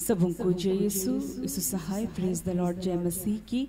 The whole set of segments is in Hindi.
सबों को जय यीशु यीशु सहाय। Praise the lord. जय मसीह की।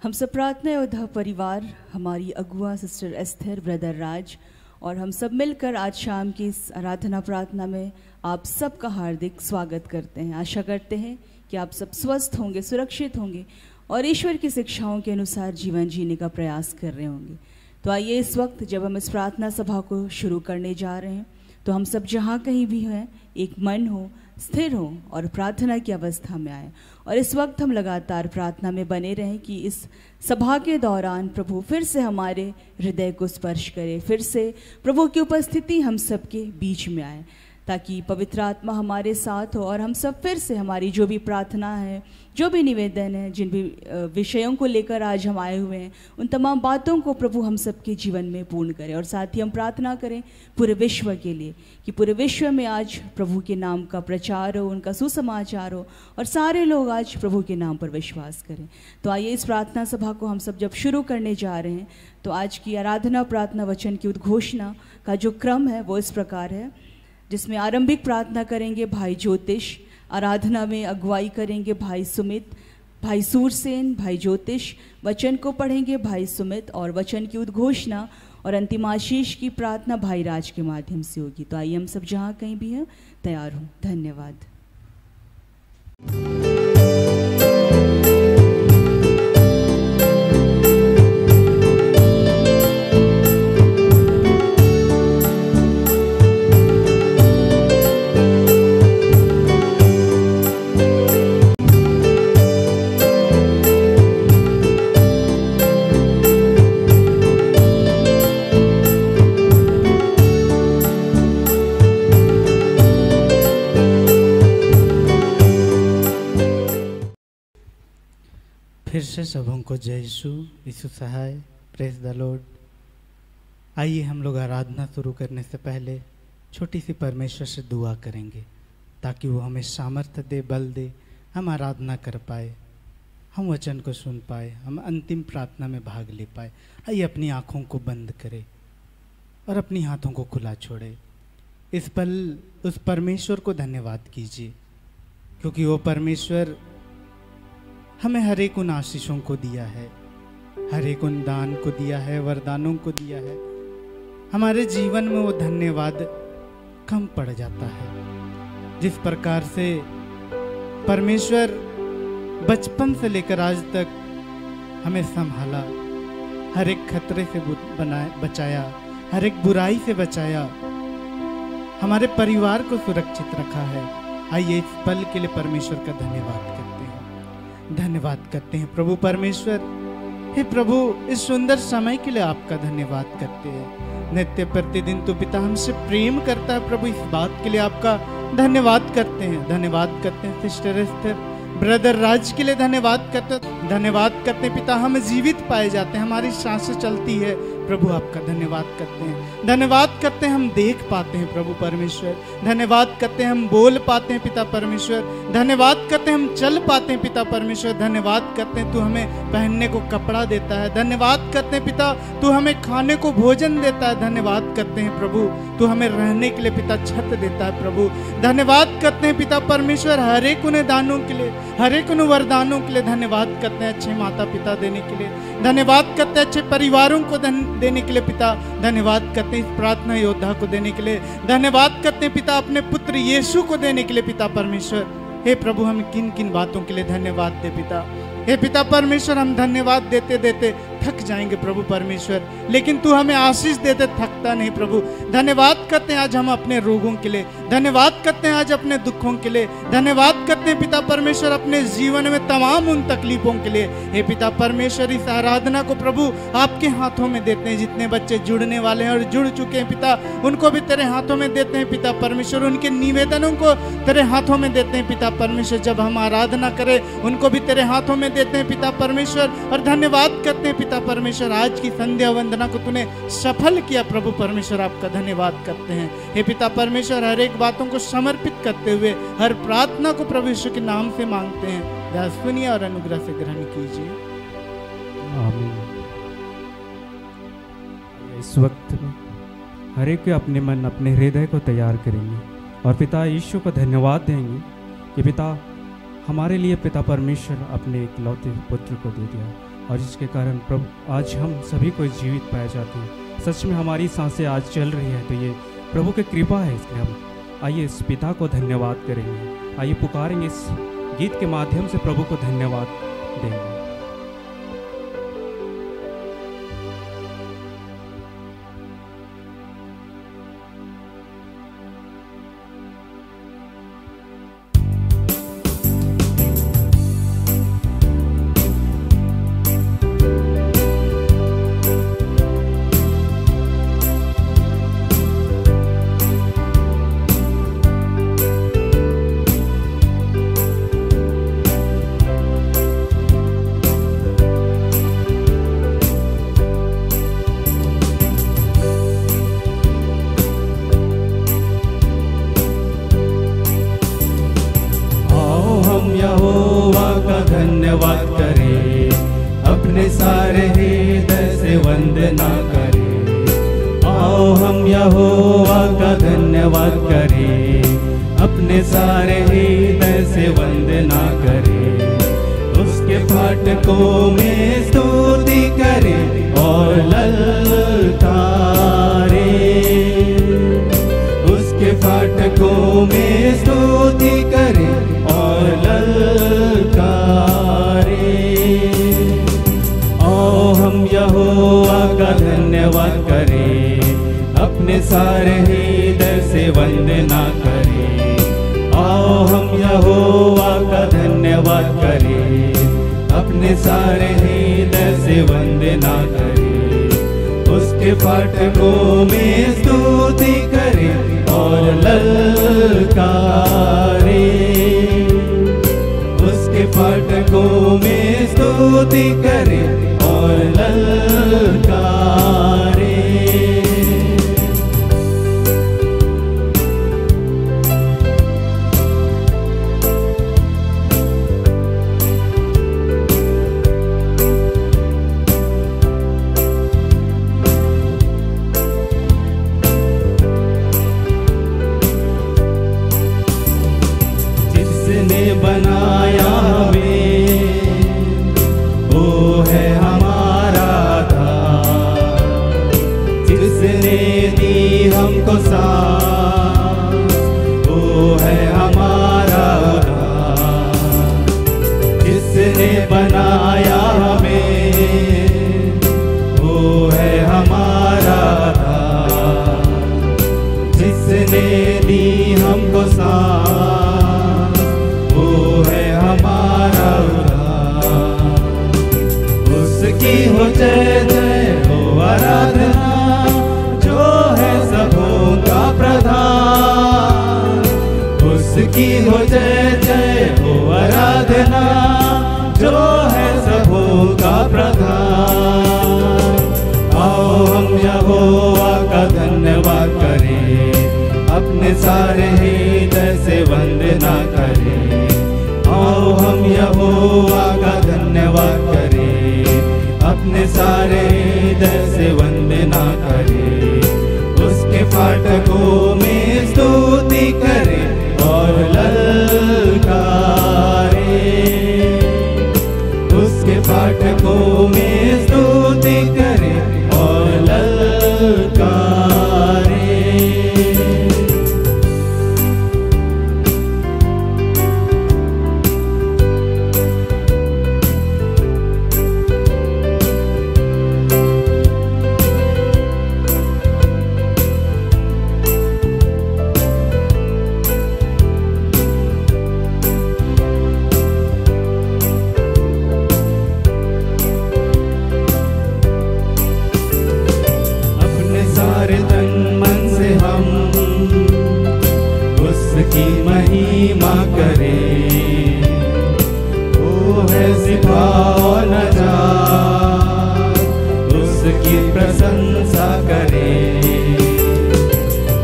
हम सब प्रार्थना योद्धा परिवार, हमारी अगुआ सिस्टर एस्थर, ब्रदर राज और हम सब मिलकर आज शाम की इस आराधना प्रार्थना में आप सबका हार्दिक स्वागत करते हैं। आशा करते हैं कि आप सब स्वस्थ होंगे, सुरक्षित होंगे और ईश्वर की शिक्षाओं के अनुसार जीवन जीने का प्रयास कर रहे होंगे। तो आइए इस वक्त जब हम इस प्रार्थना सभा को शुरू करने जा रहे हैं तो हम सब जहाँ कहीं भी हैं एक मन हो, स्थिर हो और प्रार्थना की अवस्था में आए और इस वक्त हम लगातार प्रार्थना में बने रहें कि इस सभा के दौरान प्रभु फिर से हमारे हृदय को स्पर्श करे, फिर से प्रभु की उपस्थिति हम सबके बीच में आए ताकि पवित्र आत्मा हमारे साथ हो और हम सब फिर से हमारी जो भी प्रार्थना है, जो भी निवेदन है, जिन भी विषयों को लेकर आज हम आए हुए हैं, उन तमाम बातों को प्रभु हम सबके जीवन में पूर्ण करें। और साथ ही हम प्रार्थना करें पूरे विश्व के लिए कि पूरे विश्व में आज प्रभु के नाम का प्रचार हो, उनका सुसमाचार हो और सारे लोग आज प्रभु के नाम पर विश्वास करें। तो आइए इस प्रार्थना सभा को हम सब जब शुरू करने जा रहे हैं तो आज की आराधना प्रार्थना वचन की उद्घोषणा का जो क्रम है वो इस प्रकार है, जिसमें आरंभिक प्रार्थना करेंगे भाई ज्योतिष, आराधना में अगुवाई करेंगे भाई सुमित, भाई सूरसेन, भाई ज्योतिष, वचन को पढ़ेंगे भाई सुमित और वचन की उद्घोषणा और अंतिम आशीष की प्रार्थना भाई राज के माध्यम से होगी। तो आइए हम सब जहाँ कहीं भी हैं तैयार हों। धन्यवाद। फिर से सबों को जय यीशु, यीशु सहाय। Praise the lord. आइए हम लोग आराधना शुरू करने से पहले छोटी सी परमेश्वर से दुआ करेंगे ताकि वो हमें सामर्थ्य दे, बल दे, हम आराधना कर पाए, हम वचन को सुन पाए, हम अंतिम प्रार्थना में भाग ले पाए। आइए अपनी आँखों को बंद करें और अपनी हाथों को खुला छोड़े। इस पल उस परमेश्वर को धन्यवाद कीजिए क्योंकि वो परमेश्वर हमें हर एक उन आशीषों को दिया है, हर एक उन दान को दिया है, वरदानों को दिया है। हमारे जीवन में वो धन्यवाद कम पड़ जाता है। जिस प्रकार से परमेश्वर बचपन से लेकर आज तक हमें संभाला, हर एक खतरे से बचाया, हर एक बुराई से बचाया, हमारे परिवार को सुरक्षित रखा है। आइए इस पल के लिए परमेश्वर का धन्यवाद करते हैं। धन्यवाद करते हैं प्रभु परमेश्वर। हे प्रभु, इस सुंदर समय के लिए आपका धन्यवाद करते हैं। नित्य प्रतिदिन तो पिता हमसे प्रेम करता है प्रभु, इस बात के लिए आपका धन्यवाद करते हैं। धन्यवाद करते हैं सिस्टर एस्थर, ब्रदर राज के लिए धन्यवाद करते हैं। धन्यवाद करते हैं पिता, हम जीवित पाए जाते हैं, हमारी सांसें चलती है प्रभु, आपका धन्यवाद करते हैं। धन्यवाद करते हैं हम देख पाते हैं प्रभु परमेश्वर। धन्यवाद करते हैं हम बोल पाते हैं पिता परमेश्वर। धन्यवाद करते हैं हम चल पाते हैं पिता परमेश्वर। धन्यवाद करते हैं तू हमें पहनने को कपड़ा देता है। धन्यवाद करते हैं पिता, तू हमें खाने को भोजन देता है। धन्यवाद करते हैं प्रभु, तू हमें रहने के लिए पिता छत देता है प्रभु। धन्यवाद करते हैं पिता परमेश्वर हर एक उन्हें दानों के लिए, हर एक उन वरदानों के लिए। धन्यवाद करते हैं अच्छे माता पिता देने के लिए। धन्यवाद करते हैं अच्छे परिवारों को देने के लिए पिता। धन्यवाद करते हैं इस प्रार्थना योद्धा को देने के लिए। धन्यवाद करते हैं पिता अपने पुत्र यीशु को देने के लिए पिता परमेश्वर। हे प्रभु, हम किन किन बातों के लिए धन्यवाद दे पिता। हे पिता परमेश्वर, हम धन्यवाद देते देते थक जाएंगे प्रभु परमेश्वर, लेकिन तू हमें आशीष देते थकता नहीं प्रभु। धन्यवाद करते हैं आज हम अपने रोगों के लिए। धन्यवाद करते हैं आज अपने दुखों के लिए। धन्यवाद करते हैं पिता परमेश्वर अपने जीवन में तमाम उन तकलीफों के लिए। हे पिता परमेश्वर, इस आराधना को प्रभु आपके हाथों में देते हैं। जितने बच्चे जुड़ने वाले हैं और जुड़ चुके हैं पिता, उनको भी तेरे हाथों में देते हैं पिता परमेश्वर। उनके निवेदनों को तेरे हाथों में देते हैं पिता परमेश्वर। जब हम आराधना करें उनको भी तेरे हाथों में देते हैं पिता परमेश्वर। और धन्यवाद करते हैं पिता परमेश्वर, आज की संध्या वंदना को तूने सफल किया प्रभु परमेश्वर, आपका धन्यवाद करते हैं। हे पिता परमेश्वर, हर एक बातों को समर्पित करते हुए हर प्रार्थना को प्रभु यीशु के नाम से मांगते हैं। दया सुनिए और अनुग्रह से ग्रहण कीजिए। आमीन। इस वक्त में हर एक अपने मन, अपने हृदय को तैयार करेंगे और पिता यीशु को धन्यवाद देंगे कि पिता हमारे लिए पिता परमेश्वर अपने इकलौते पुत्र को दे दिया, और इसके कारण प्रभु आज हम सभी को जीवित पाए जाते हैं। सच में हमारी सांसें आज चल रही है तो ये प्रभु की कृपा है। इसलिए हम आइए इस पिता को धन्यवाद करेंगे, आइए पुकारेंगे, इस गीत के माध्यम से प्रभु को धन्यवाद देंगे। धन्यवाद करें, अपने सारे हृदय से वंदना करें। आओ हम यहोवा का धन्यवाद करें, अपने सारे हृदय से वंदना करें। उसके फाटकों में स्तुति करें और ललकारें, उसके फाटकों में स्तुति करें और ललकारें। आओ हम यहोवा का धन्यवाद करें, अपने सारे हृदय से वंदना करें। आओ हम यहोवा का धन्यवाद करें, अपने सारे हृदय से वंदना करें। उसके फाटकों में स्तुति करें और ललकारें, उसके फाटकों में स्तुति करें और ललकारें। बनाया हमें वो है हमारा आधार, जिसने दी हमको सांस वो है हमारा उद्धार। जिसने बनाया हमें वो है हमारा आधार, जिसने दी हमको सांस वो है हमारा उद्धार। उसकी हो जय जय हो आराधना, जो है सबों का प्रधान। उसकी हो जय जय हो आराधना, जो है सबों का प्रधान। आओ हम यहोवा का धन्यवाद करें, अपने सारे हृदय से वंदना करें। आओ हम यहोवा का धन्यवाद करें, अपने सारे हृदय से वंदना करें। उसके फाटकों में स्तुति करें और ललकारें, उसके फाटकों में स्तुति करें और ललकारें। उसकी महिमा करें, वो है सिफा और नजात, उसकी प्रशंसा करें।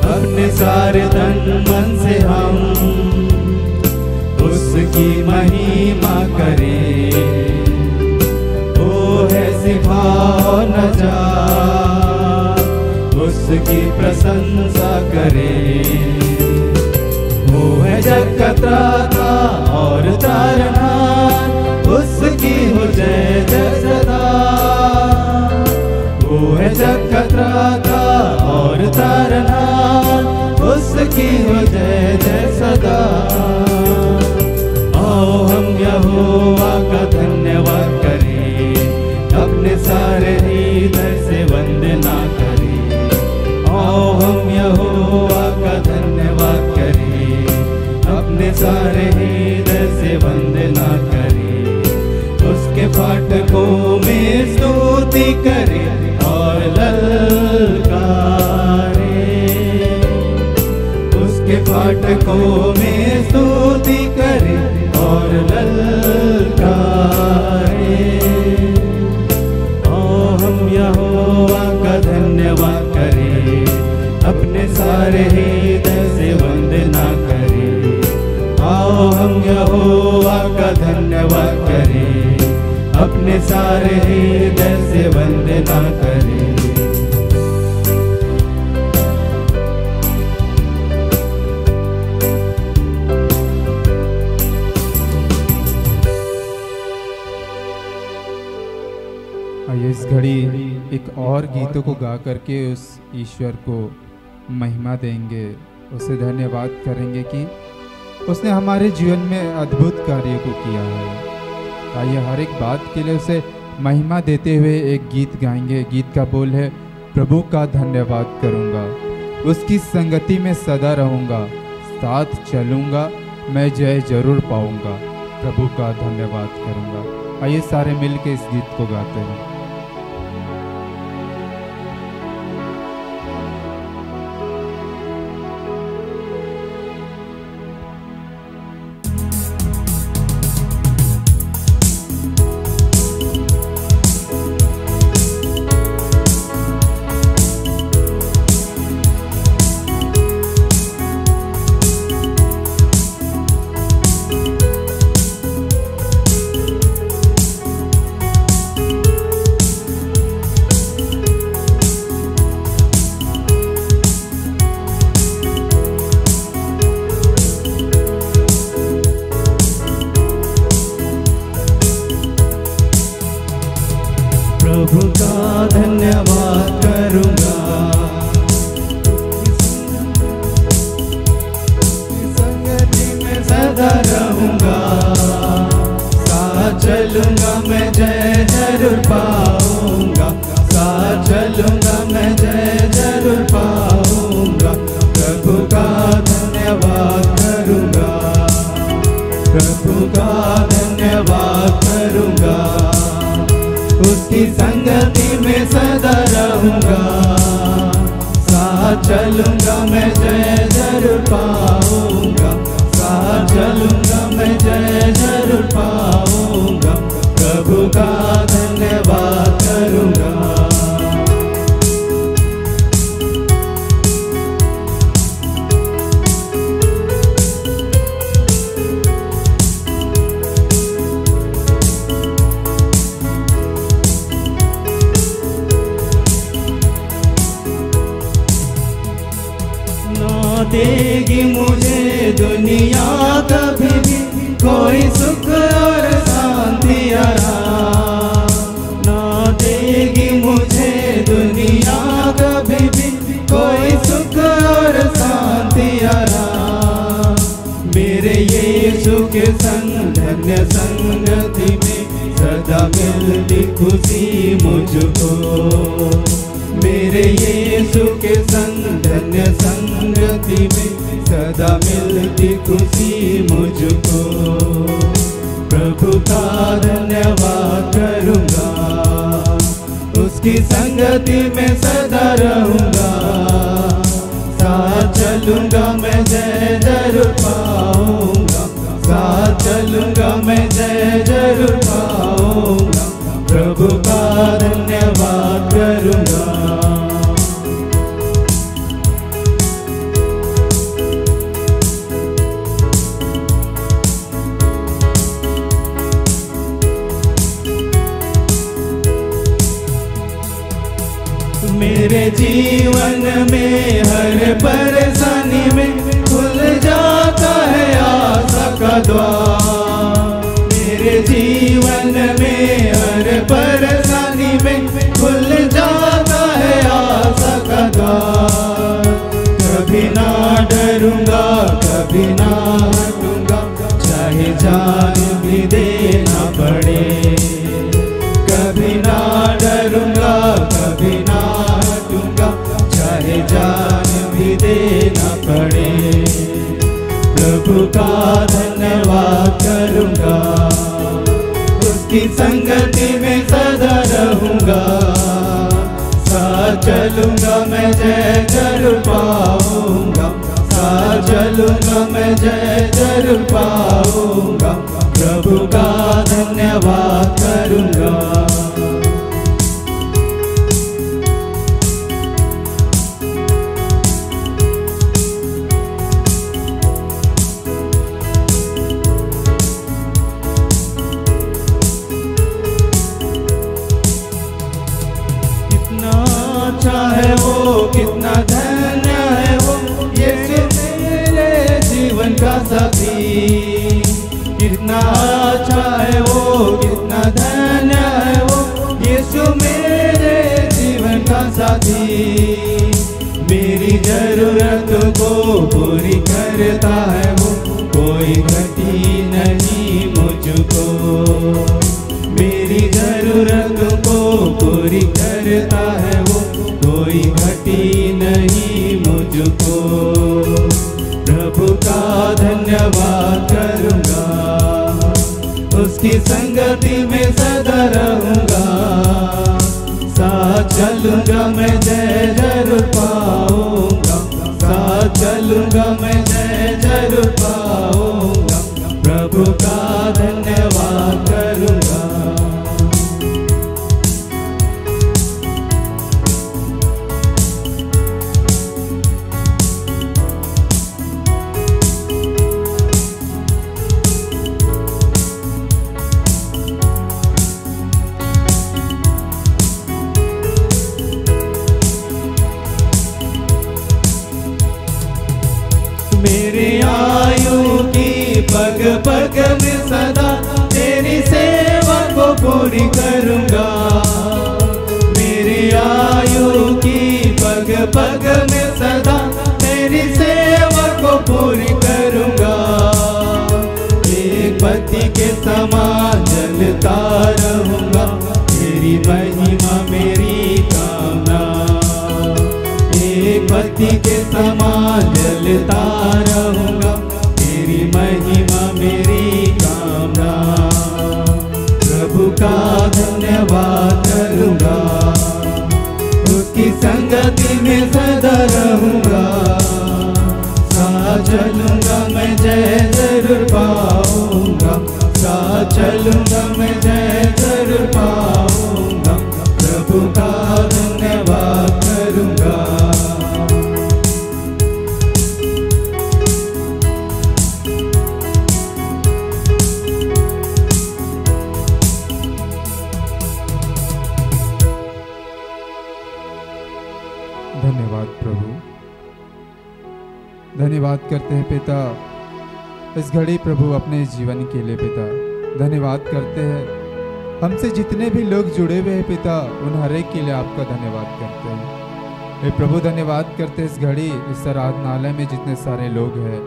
अपने सारे तन मन से हम उसकी महिमा करें, वो है सिफा और नजात, उसकी प्रशंसा करें। वो है जग का त्राता और तारा जय जय सदा। आओ हम यहोवा का धन्यवाद करें, अपने सारे हृदय से वंदना करें। आओ हम यहोवा का धन्यवाद करें, अपने सारे हृदय से वंदना करें। उसके फाटकों में स्तुति करें और ललकारें, उसके फाटकों में स्तुति करें और ललकारें। आओ हम यहोवा का धन्यवाद करें, अपने सारे हृदय से वंदना करें। आओ हम यहोवा का धन्यवाद करें, अपने सारे हृदय से वंदना करें। आइए इस घड़ी एक और गीतों को गा करके उस ईश्वर को महिमा देंगे, उसे धन्यवाद करेंगे कि उसने हमारे जीवन में अद्भुत कार्य को किया है। आइए हर एक बात के लिए उसे महिमा देते हुए एक गीत गाएंगे। गीत का बोल है, प्रभु का धन्यवाद करूंगा, उसकी संगति में सदा रहूंगा, साथ चलूंगा, मैं जय जरूर पाऊंगा, प्रभु का धन्यवाद करूंगा। आइए सारे मिलके इस गीत को गाते हैं। प्रभु का धन्यवाद करूंगा, संगति में सदा रहूंगा, साथ चलूंगा, मैं जय जरूर पाऊंगा, साथ चलूंगा, मैं जय जरूर पाऊंगा। प्रभु का धन्यवाद करूंगा, प्रभु का धन्यवाद करूंगा, उसकी संगति में सदा रहूंगा, साथ चलूंगा, मैं जय जरूर पाऊंगा, साथ चलूंगा, मैं जय जरूर पाऊंगा। प्रभु का धन्यवाद करूंगा। देगी मुझे दुनिया कभी भी कोई सुख और शांति आराम, ना देगी मुझे दुनिया कभी भी कोई सुख और शांति आराम। मेरे यीशु के संग धन्य संगति में सदा मिलती खुशी मुझको, मेरे यीशु के संग धन्य संगति में सदा मिलती खुशी मुझको। प्रभु का धन्यवाद करूंगा, उसकी संगति में सदा रहूंगा, साथ चलूंगा, मैं जय जरूर पाऊंगा, साथ चलूंगा, मैं जय जरूर पाऊंगा। प्रभु का धन्यवाद करूंगा। मेरे जीवन में हर परेशानी में खुल जाता है आशा का द्वार, मेरे जीवन में हर परेशानी में खुल जाता है आशा का द्वार। कभी ना डरूंगा, कभी ना हटूंगा, चाहे जान भी देना पड़े। कभी ना डरूंगा, कभी ना हटूंगा, चाहे जान भी देना पड़े। प्रभु का धन्यवाद करूंगा, उसकी संगति में सदा रहूंगा। साथ चलूंगा मैं जय जरूर पाऊंगा, साथ चलूंगा मैं जय जरूर पाऊंगा। प्रभु का धन्यवाद करूंगा। है वो कितना धन्य है वो, यीशु मेरे जीवन का साथी। कितना अच्छा है वो, कितना धन्य है वो, यीशु मेरे जीवन का साथी। मेरी जरूरत को पूरी करता है वो, कोई घटी नहीं मुझको। मेरी जरूरत को पूरी करता है वो, कोई घटी नहीं मुझको। प्रभु का धन्यवाद करूंगा, उसकी संगति में सदा रहूंगा। साथ चलूंगा मैं जय जरूर पाऊंगा, साथ चलूंगा मैं जय जरूर पाऊंगा। प्रभु का धन्यवाद करूंगा। मेरी आयु की पग पग में सदा तेरी सेवा को पूरी करूंगा। मेरी आयु की पग पग में सदा तेरी सेवा को पूरी करूंगा। एक बत्ती के समान जलता रहूंगा, तेरी महिमा मेरी कामना। एक बत्ती के समान जलता रहूंगा, तेरी महिमा मेरी कामना। प्रभु का धन्यवाद करूंगा, उसकी संगति में सदा रहूंगा। साथ चलूंगा मैं जय जरूर पाऊंगा, साथ चलूंगा मैं जय जरूर पाऊंगा। प्रभु का धन्यवाद करूंगा। धन्यवाद प्रभु, धन्यवाद करते हैं पिता इस घड़ी प्रभु अपने जीवन के लिए। पिता धन्यवाद करते हैं हमसे जितने भी लोग जुड़े हुए हैं पिता, उन हर एक के लिए आपका धन्यवाद करते हैं। हे प्रभु धन्यवाद करते हैं इस घड़ी इस आराधनालय में जितने सारे लोग हैं।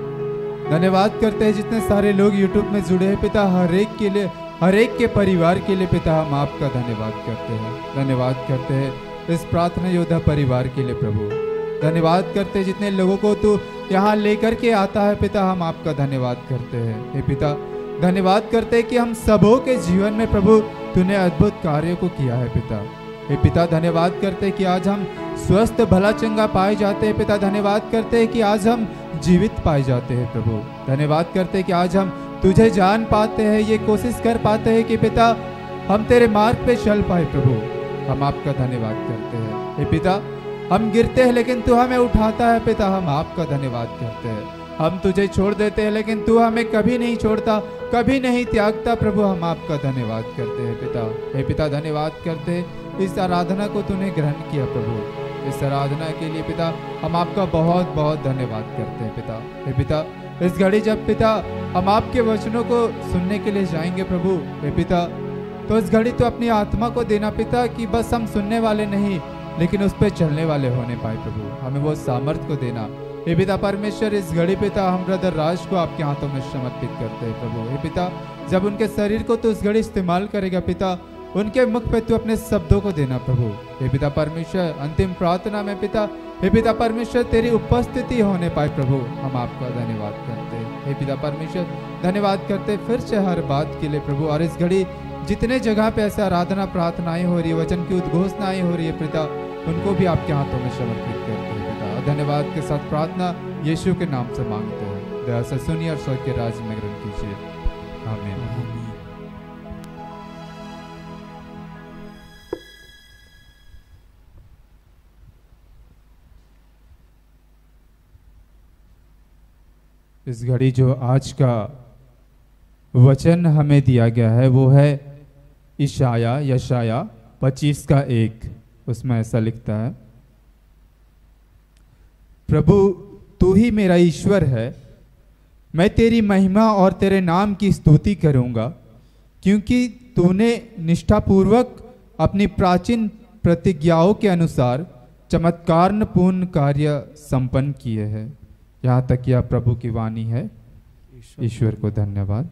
धन्यवाद करते हैं जितने सारे लोग यूट्यूब में जुड़े हैं पिता, हर एक के लिए, हर एक के परिवार के लिए पिता हम आपका धन्यवाद करते हैं। धन्यवाद करते हैं इस प्रार्थना योद्धा परिवार के लिए प्रभु। धन्यवाद करते हैं जितने लोगों को तू यहाँ लेकर के आता है पिता, हम आपका धन्यवाद करते हैं। हे पिता धन्यवाद करते हैं कि हम सबों के जीवन में प्रभु तूने अद्भुत कार्यों को किया है पिता। हे पिता धन्यवाद करते हैं कि आज हम स्वस्थ भला चंगा पाए जाते हैं पिता। धन्यवाद करते हैं कि आज हम जीवित पाए जाते हैं प्रभु। धन्यवाद करते हैं कि आज हम तुझे जान पाते हैं, ये कोशिश कर पाते हैं कि पिता हम तेरे मार्ग पे चल पाए प्रभु। हम आपका धन्यवाद करते हैं। हे पिता हम गिरते हैं लेकिन तू हमें उठाता है पिता, हम आपका धन्यवाद करते हैं। हम तुझे छोड़ देते हैं लेकिन तू हमें कभी नहीं छोड़ता, कभी नहीं त्यागता प्रभु। हम आपका धन्यवाद करते हैं पिता। हे पिता धन्यवाद करते हैं इस आराधना को तूने ग्रहण किया प्रभु। इस आराधना के लिए पिता हम आपका बहुत बहुत धन्यवाद करते हैं पिता। हे पिता इस घड़ी जब पिता हम आपके वचनों को सुनने के लिए जाएंगे प्रभु, हे पिता तो इस घड़ी तो अपनी आत्मा को देना पिता कि बस हम सुनने वाले नहीं लेकिन उस पर चलने वाले होने पाए प्रभु। हमें वो सामर्थ्य को देना हे पिता परमेश्वर, इस घड़ी पिता हम ब्रदर राज को आपके हाथों में समर्पित करते हैं प्रभु। हे पिता, जब उनके शरीर को तो उस घड़ी इस्तेमाल करेगा पिता, उनके मुख पे तू अपने शब्दों को देना प्रभु। हे पिता परमेश्वर, अंतिम प्रार्थना में पिता, हे पिता परमेश्वर, तेरी उपस्थिति होने पाए प्रभु, हम आपका धन्यवाद करते हैं। हे पिता परमेश्वर, धन्यवाद करते फिर से हर बात के लिए प्रभु। और इस घड़ी जितने जगह पे ऐसे आराधना प्रार्थनाएं हो रही है, वचन की उद्घोषणाएं हो रही है पिता, उनको भी आपके हाथों में समर्पित करते हैं पिता। और धन्यवाद के साथ प्रार्थना यीशु के नाम से मांगते हैं। दया से सुनिए और स्वर्ग के राज्य में ग्रहण कीजिए। आमीन। इस घड़ी जो आज का वचन हमें दिया गया है वो है यशाया 25:1। उसमें ऐसा लिखता है, प्रभु तू ही मेरा ईश्वर है, मैं तेरी महिमा और तेरे नाम की स्तुति करूंगा, क्योंकि तूने निष्ठापूर्वक अपनी प्राचीन प्रतिज्ञाओं के अनुसार चमत्कारपूर्ण कार्य संपन्न किए हैं। यहाँ तक यह प्रभु की वाणी है। ईश्वर को धन्यवाद।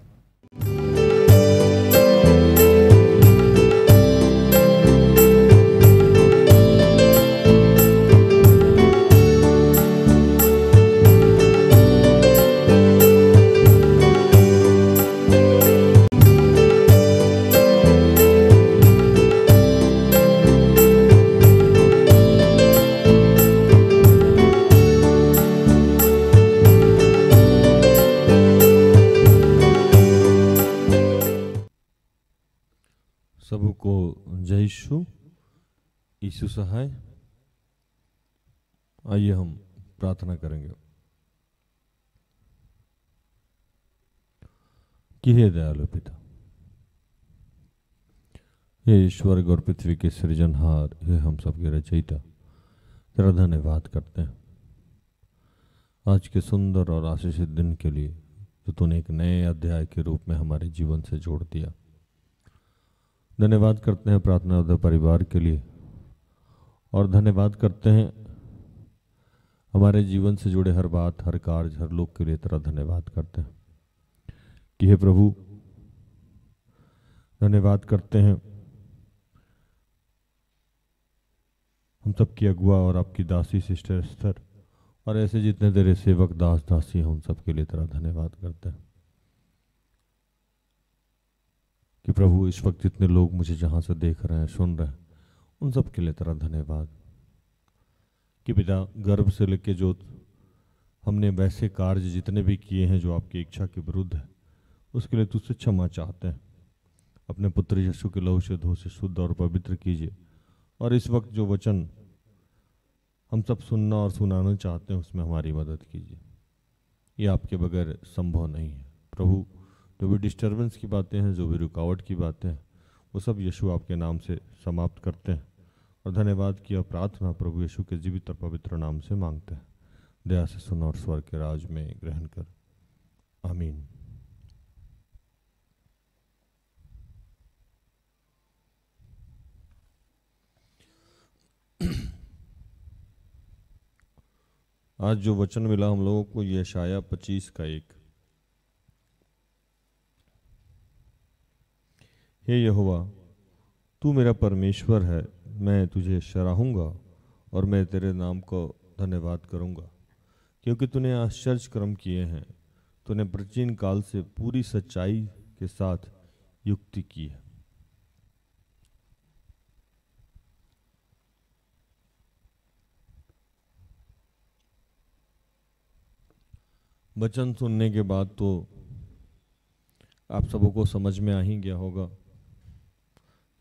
सबको जय यीशु। यीशु सहाय। आइए हम प्रार्थना करेंगे कि हे दयालु पिता, हे ईश्वर और पृथ्वी के सृजनहार, हे हम सबके रचयिता, तेरा धन्यवाद करते हैं आज के सुंदर और आशीषित दिन के लिए जो तूने एक नए अध्याय के रूप में हमारे जीवन से जोड़ दिया। धन्यवाद करते हैं प्रार्थना उदय परिवार के लिए, और धन्यवाद करते हैं हमारे जीवन से जुड़े हर बात, हर कार्य, हर लोग के लिए तेरा धन्यवाद करते हैं कि हे प्रभु, धन्यवाद करते हैं हम सबकी अगुआ और आपकी दासी सिस्टर एस्थर, और ऐसे जितने तेरे सेवक दास दासी हैं उन सबके लिए तेरा धन्यवाद करते हैं कि प्रभु इस वक्त जितने लोग मुझे जहाँ से देख रहे हैं, सुन रहे हैं, उन सब के लिए तेरा धन्यवाद कि पिता, गर्भ से लेके जो हमने वैसे कार्य जितने भी किए हैं जो आपकी इच्छा के विरुद्ध है, उसके लिए तुझसे क्षमा चाहते हैं। अपने पुत्र यीशु के लहू से धो से शुद्ध और पवित्र कीजिए, और इस वक्त जो वचन हम सब सुनना और सुनाना चाहते हैं उसमें हमारी मदद कीजिए। ये आपके बगैर संभव नहीं है प्रभु। जो भी डिस्टर्बेंस की बातें हैं, जो भी रुकावट की बातें हैं, वो सब यीशु आपके नाम से समाप्त करते हैं, और धन्यवाद की प्रार्थना प्रभु यीशु के जीवित और पवित्र नाम से मांगते हैं। दया से सुनो और स्वर्ग के राज में ग्रहण कर। आमीन। आज जो वचन मिला हम लोगों को यशाया 25:1। हे यहोवा, तू मेरा परमेश्वर है, मैं तुझे सराहूंगा और मैं तेरे नाम को धन्यवाद करूंगा, क्योंकि तूने आश्चर्य कर्म किए हैं, तूने प्राचीन काल से पूरी सच्चाई के साथ युक्ति की है। वचन सुनने के बाद तो आप सबों को समझ में आ ही गया होगा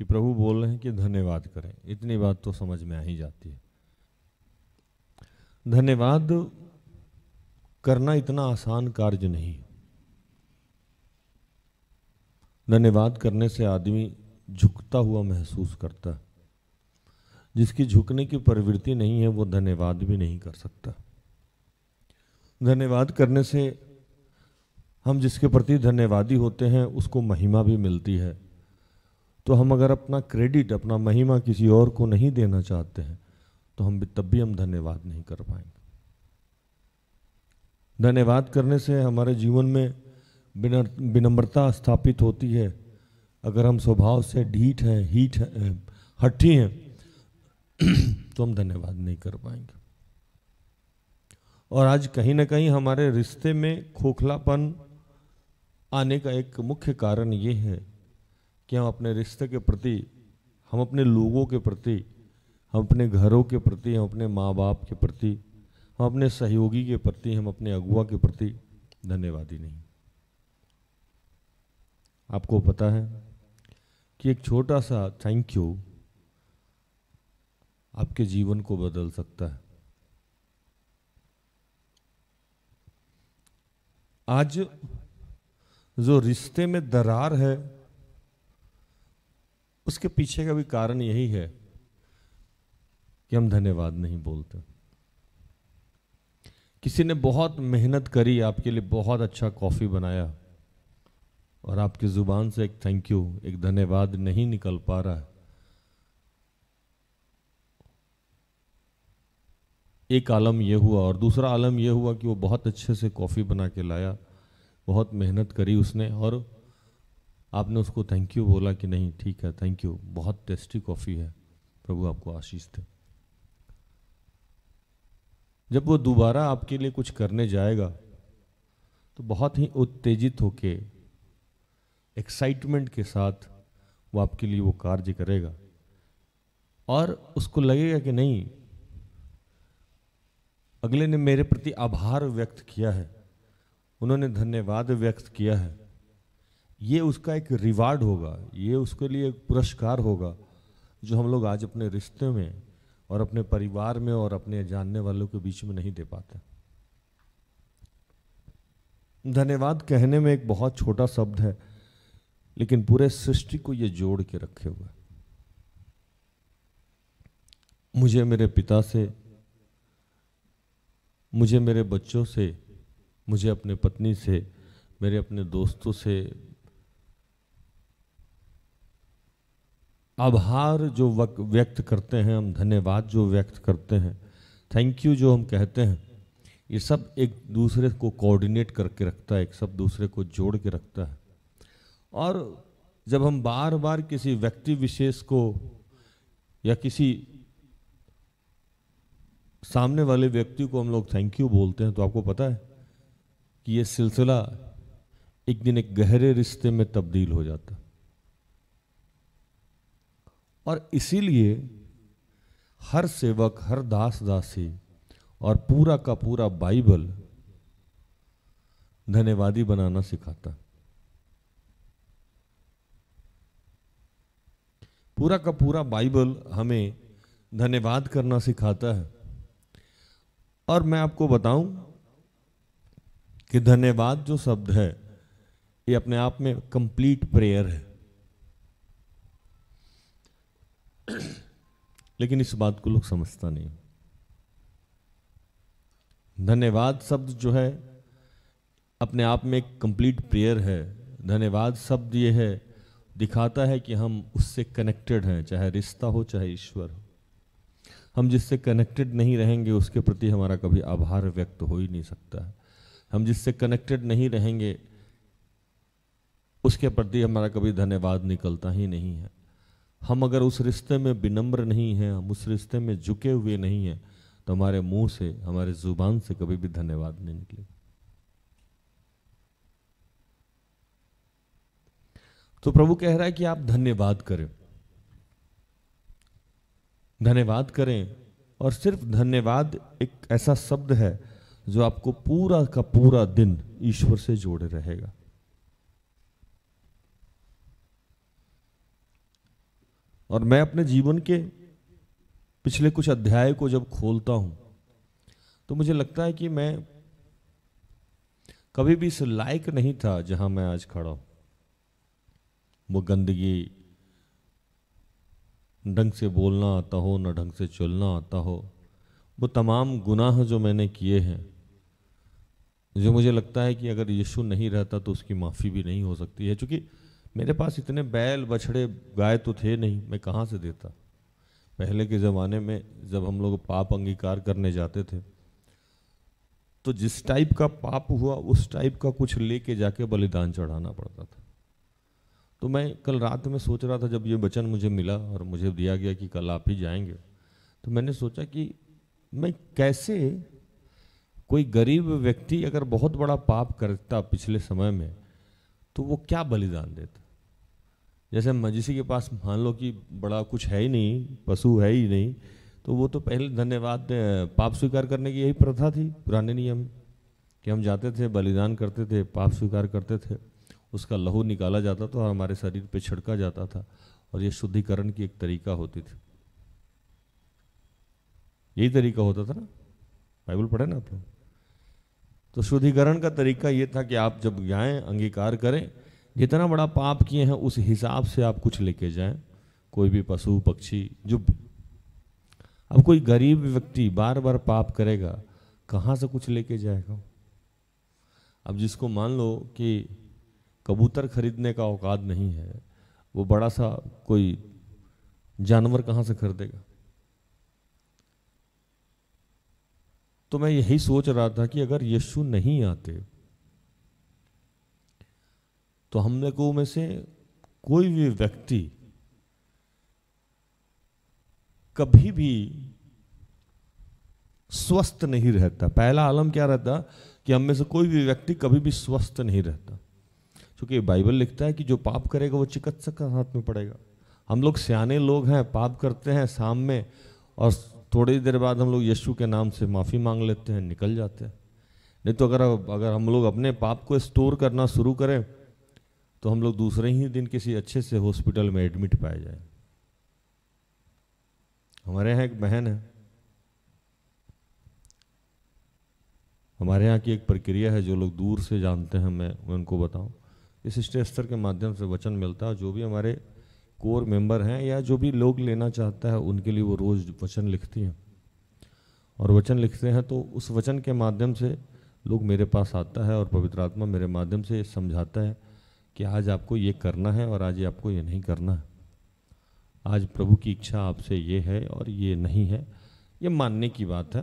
कि प्रभु बोल रहे हैं कि धन्यवाद करें। इतनी बात तो समझ में आ ही जाती है। धन्यवाद करना इतना आसान कार्य नहीं। धन्यवाद करने से आदमी झुकता हुआ महसूस करता है। जिसकी झुकने की प्रवृत्ति नहीं है वो धन्यवाद भी नहीं कर सकता। धन्यवाद करने से हम जिसके प्रति धन्यवादी होते हैं उसको महिमा भी मिलती है। तो हम अगर अपना क्रेडिट, अपना महिमा किसी और को नहीं देना चाहते हैं तो तब भी हम धन्यवाद नहीं कर पाएंगे। धन्यवाद करने से हमारे जीवन में विनम्रता स्थापित होती है। अगर हम स्वभाव से ढीठ हैं, हठी हैं, तो हम धन्यवाद नहीं कर पाएंगे। और आज कहीं ना कहीं हमारे रिश्ते में खोखलापन आने का एक मुख्य कारण ये है कि हम अपने रिश्ते के प्रति, हम अपने लोगों के प्रति, हम अपने घरों के प्रति, हम अपने माँ बाप के प्रति, हम अपने सहयोगी के प्रति, हम अपने अगुआ के प्रति धन्यवादी नहीं। आपको पता है कि एक छोटा सा थैंक यू आपके जीवन को बदल सकता है। आज जो रिश्ते में दरार है, उसके पीछे का भी कारण यही है कि हम धन्यवाद नहीं बोलते। किसी ने बहुत मेहनत करी, आपके लिए बहुत अच्छा कॉफी बनाया, और आपकी जुबान से एक थैंक यू, एक धन्यवाद नहीं निकल पा रहा है। एक आलम यह हुआ, और दूसरा आलम यह हुआ कि वो बहुत अच्छे से कॉफी बना के लाया, बहुत मेहनत करी उसने, और आपने उसको थैंक यू बोला कि नहीं ठीक है, थैंक यू, बहुत टेस्टी कॉफी है, प्रभु आपको आशीष दे। जब वो दोबारा आपके लिए कुछ करने जाएगा तो बहुत ही उत्तेजित होके, एक्साइटमेंट के साथ वो आपके लिए वो कार्य करेगा, और उसको लगेगा कि नहीं, अगले ने मेरे प्रति आभार व्यक्त किया है, उन्होंने धन्यवाद व्यक्त किया है, ये उसका एक रिवार्ड होगा, ये उसके लिए एक पुरस्कार होगा, जो हम लोग आज अपने रिश्ते में और अपने परिवार में और अपने जानने वालों के बीच में नहीं दे पाते। धन्यवाद कहने में एक बहुत छोटा शब्द है, लेकिन पूरे सृष्टि को ये जोड़ के रखे हुए। मुझे मेरे पिता से, मुझे मेरे बच्चों से, मुझे अपने पत्नी से, मेरे अपने दोस्तों से आभार जो व्यक्त करते हैं हम, धन्यवाद जो व्यक्त करते हैं, थैंक यू जो हम कहते हैं, ये सब एक दूसरे को कोऑर्डिनेट करके रखता है, एक सब दूसरे को जोड़ के रखता है। और जब हम बार बार किसी व्यक्ति विशेष को या किसी सामने वाले व्यक्ति को हम लोग थैंक यू बोलते हैं, तो आपको पता है कि ये सिलसिला एक दिन एक गहरे रिश्ते में तब्दील हो जाता है। और इसीलिए हर सेवक, हर दास दासी और पूरा का पूरा बाइबल धन्यवादी बनाना सिखाता। पूरा का पूरा बाइबल हमें धन्यवाद करना सिखाता है। और मैं आपको बताऊं कि धन्यवाद जो शब्द है, ये अपने आप में कंप्लीट प्रेयर है। लेकिन इस बात को लोग समझता नहीं। धन्यवाद शब्द जो है अपने आप में एक कंप्लीट प्रेयर है। धन्यवाद शब्द ये है, दिखाता है कि हम उससे कनेक्टेड हैं, चाहे रिश्ता हो चाहे ईश्वर हो। हम जिससे कनेक्टेड नहीं रहेंगे उसके प्रति हमारा कभी आभार व्यक्त हो ही नहीं सकता है। हम जिससे कनेक्टेड नहीं रहेंगे उसके प्रति हमारा कभी धन्यवाद निकलता ही नहीं है। हम अगर उस रिश्ते में विनम्र नहीं हैं, हम उस रिश्ते में झुके हुए नहीं हैं, तो हमारे मुंह से, हमारे जुबान से कभी भी धन्यवाद नहीं निकलेगा। तो प्रभु कह रहा है कि आप धन्यवाद करें, धन्यवाद करें। और सिर्फ धन्यवाद एक ऐसा शब्द है जो आपको पूरा का पूरा दिन ईश्वर से जोड़े रहेगा। और मैं अपने जीवन के पिछले कुछ अध्याय को जब खोलता हूं तो मुझे लगता है कि मैं कभी भी इस लायक नहीं था जहां मैं आज खड़ा हूं। वो गंदगी, ढंग से बोलना आता हो, न ढंग से चलना आता हो, वो तमाम गुनाह जो मैंने किए हैं, जो मुझे लगता है कि अगर यीशु नहीं रहता तो उसकी माफ़ी भी नहीं हो सकती है। क्योंकि मेरे पास इतने बैल बछड़े गाय तो थे नहीं, मैं कहाँ से देता। पहले के ज़माने में जब हम लोग पाप अंगीकार करने जाते थे तो जिस टाइप का पाप हुआ उस टाइप का कुछ लेके जाके बलिदान चढ़ाना पड़ता था। तो मैं कल रात में सोच रहा था, जब ये वचन मुझे मिला और मुझे दिया गया कि कल आप ही जाएंगे, तो मैंने सोचा कि मैं कैसे, कोई गरीब व्यक्ति अगर बहुत बड़ा पाप करता पिछले समय में तो वो क्या बलिदान देता। जैसे मजीसी के पास मान लो कि बड़ा कुछ है ही नहीं, पशु है ही नहीं, तो वो तो पहले धन्यवाद पाप स्वीकार करने की यही प्रथा थी पुराने नियम, कि हम जाते थे, बलिदान करते थे, पाप स्वीकार करते थे, उसका लहू निकाला जाता था और हमारे शरीर पे छिड़का जाता था, और ये शुद्धिकरण की एक तरीका होती थी। यही तरीका होता था ना, बाइबल पढ़े ना आप लोग। तो शुद्धिकरण का तरीका ये था कि आप जब जाएं, अंगीकार करें, जितना बड़ा पाप किए हैं उस हिसाब से आप कुछ लेके जाएं, कोई भी पशु पक्षी जो भी। अब कोई गरीब व्यक्ति बार बार पाप करेगा, कहाँ से कुछ लेके जाएगा। अब जिसको मान लो कि कबूतर खरीदने का औकात नहीं है, वो बड़ा सा कोई जानवर कहाँ से खरीदेगा। तो मैं यही सोच रहा था कि अगर यीशु नहीं आते तो हम लोगों में से कोई भी व्यक्ति कभी भी स्वस्थ नहीं रहता। पहला आलम क्या रहता कि हम में से कोई भी व्यक्ति कभी भी स्वस्थ नहीं रहता, क्योंकि बाइबल लिखता है कि जो पाप करेगा वो चिकित्सक का हाथ में पड़ेगा। हम लोग सियाने लोग हैं, पाप करते हैं शाम में, और थोड़ी देर बाद हम लोग यीशु के नाम से माफ़ी मांग लेते हैं, निकल जाते हैं। नहीं तो अगर हम लोग अपने पाप को स्टोर करना शुरू करें तो हम लोग दूसरे ही दिन किसी अच्छे से हॉस्पिटल में एडमिट पाए जाए। हमारे यहाँ एक बहन है, हमारे यहाँ की एक प्रक्रिया है, जो लोग दूर से जानते हैं मैं उनको बताऊं। इस सिस्टर एस्थर के माध्यम से वचन मिलता है, जो भी हमारे कोर मेंबर हैं या जो भी लोग लेना चाहता है उनके लिए वो रोज़ वचन लिखती हैं, और वचन लिखते हैं तो उस वचन के माध्यम से लोग मेरे पास आता है और पवित्र आत्मा मेरे माध्यम से समझाता है कि आज आपको ये करना है और आज आपको ये नहीं करना है। आज प्रभु की इच्छा आपसे ये है और ये नहीं है, ये मानने की बात है।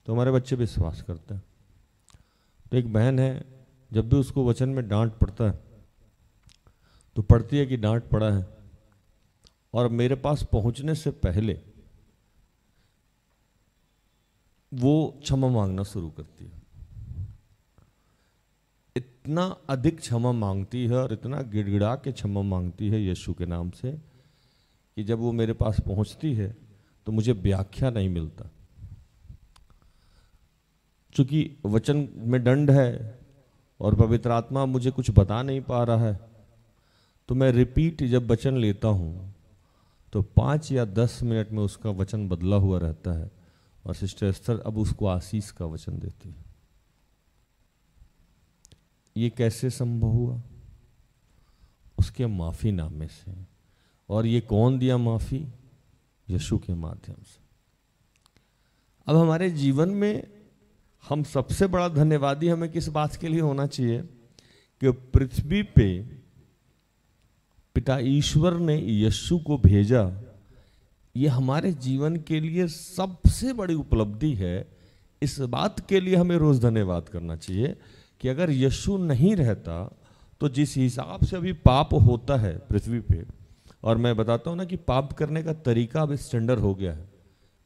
तो हमारे बच्चे विश्वास करते हैं। तो एक बहन है, जब भी उसको वचन में डांट पड़ता है तो पड़ती है कि डांट पड़ा है, और मेरे पास पहुंचने से पहले वो क्षमा मांगना शुरू करती है। इतना अधिक क्षमा मांगती है और इतना गिड़गिड़ा के क्षमा मांगती है यीशु के नाम से कि जब वो मेरे पास पहुंचती है तो मुझे व्याख्या नहीं मिलता, क्योंकि वचन में दंड है और पवित्र आत्मा मुझे कुछ बता नहीं पा रहा है। तो मैं रिपीट जब वचन लेता हूँ तो 5 या 10 मिनट में उसका वचन बदला हुआ रहता है, और सिस्टर एस्थर अब उसको आशीष का वचन देती है। ये कैसे संभव हुआ? उसके माफी नामे से। और ये कौन दिया माफी? यीशु के माध्यम से। अब हमारे जीवन में हम सबसे बड़ा धन्यवादी हमें किस बात के लिए होना चाहिए कि पृथ्वी पे पिता ईश्वर ने यीशु को भेजा। ये हमारे जीवन के लिए सबसे बड़ी उपलब्धि है। इस बात के लिए हमें रोज धन्यवाद करना चाहिए कि अगर यीशु नहीं रहता तो जिस हिसाब से अभी पाप होता है पृथ्वी पे, और मैं बताता हूं ना कि पाप करने का तरीका अब स्टैंडर्ड हो गया है।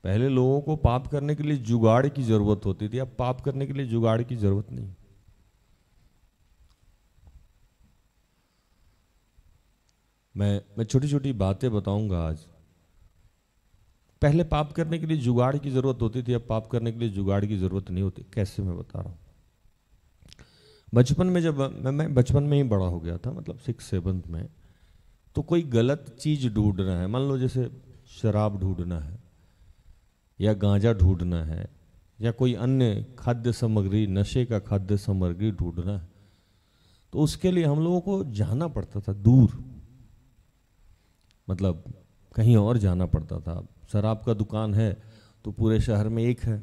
पहले लोगों को पाप करने के लिए जुगाड़ की जरूरत होती थी, अब पाप करने के लिए जुगाड़ की जरूरत नहीं। मैं छोटी छोटी बातें बताऊंगा आज। पहले पाप करने के लिए जुगाड़ की जरूरत होती थी, अब पाप करने के लिए जुगाड़ की जरूरत नहीं होती। कैसे, मैं बता रहा हूं। बचपन में जब मैं बचपन में ही बड़ा हो गया था, मतलब 6-7 में, तो कोई गलत चीज ढूंढना है, मान लो जैसे शराब ढूंढना है या गांजा ढूंढना है या कोई अन्य खाद्य सामग्री, नशे का खाद्य सामग्री ढूंढना है, तो उसके लिए हम लोगों को जाना पड़ता था दूर, मतलब कहीं और जाना पड़ता था। शराब का दुकान है तो पूरे शहर में एक है,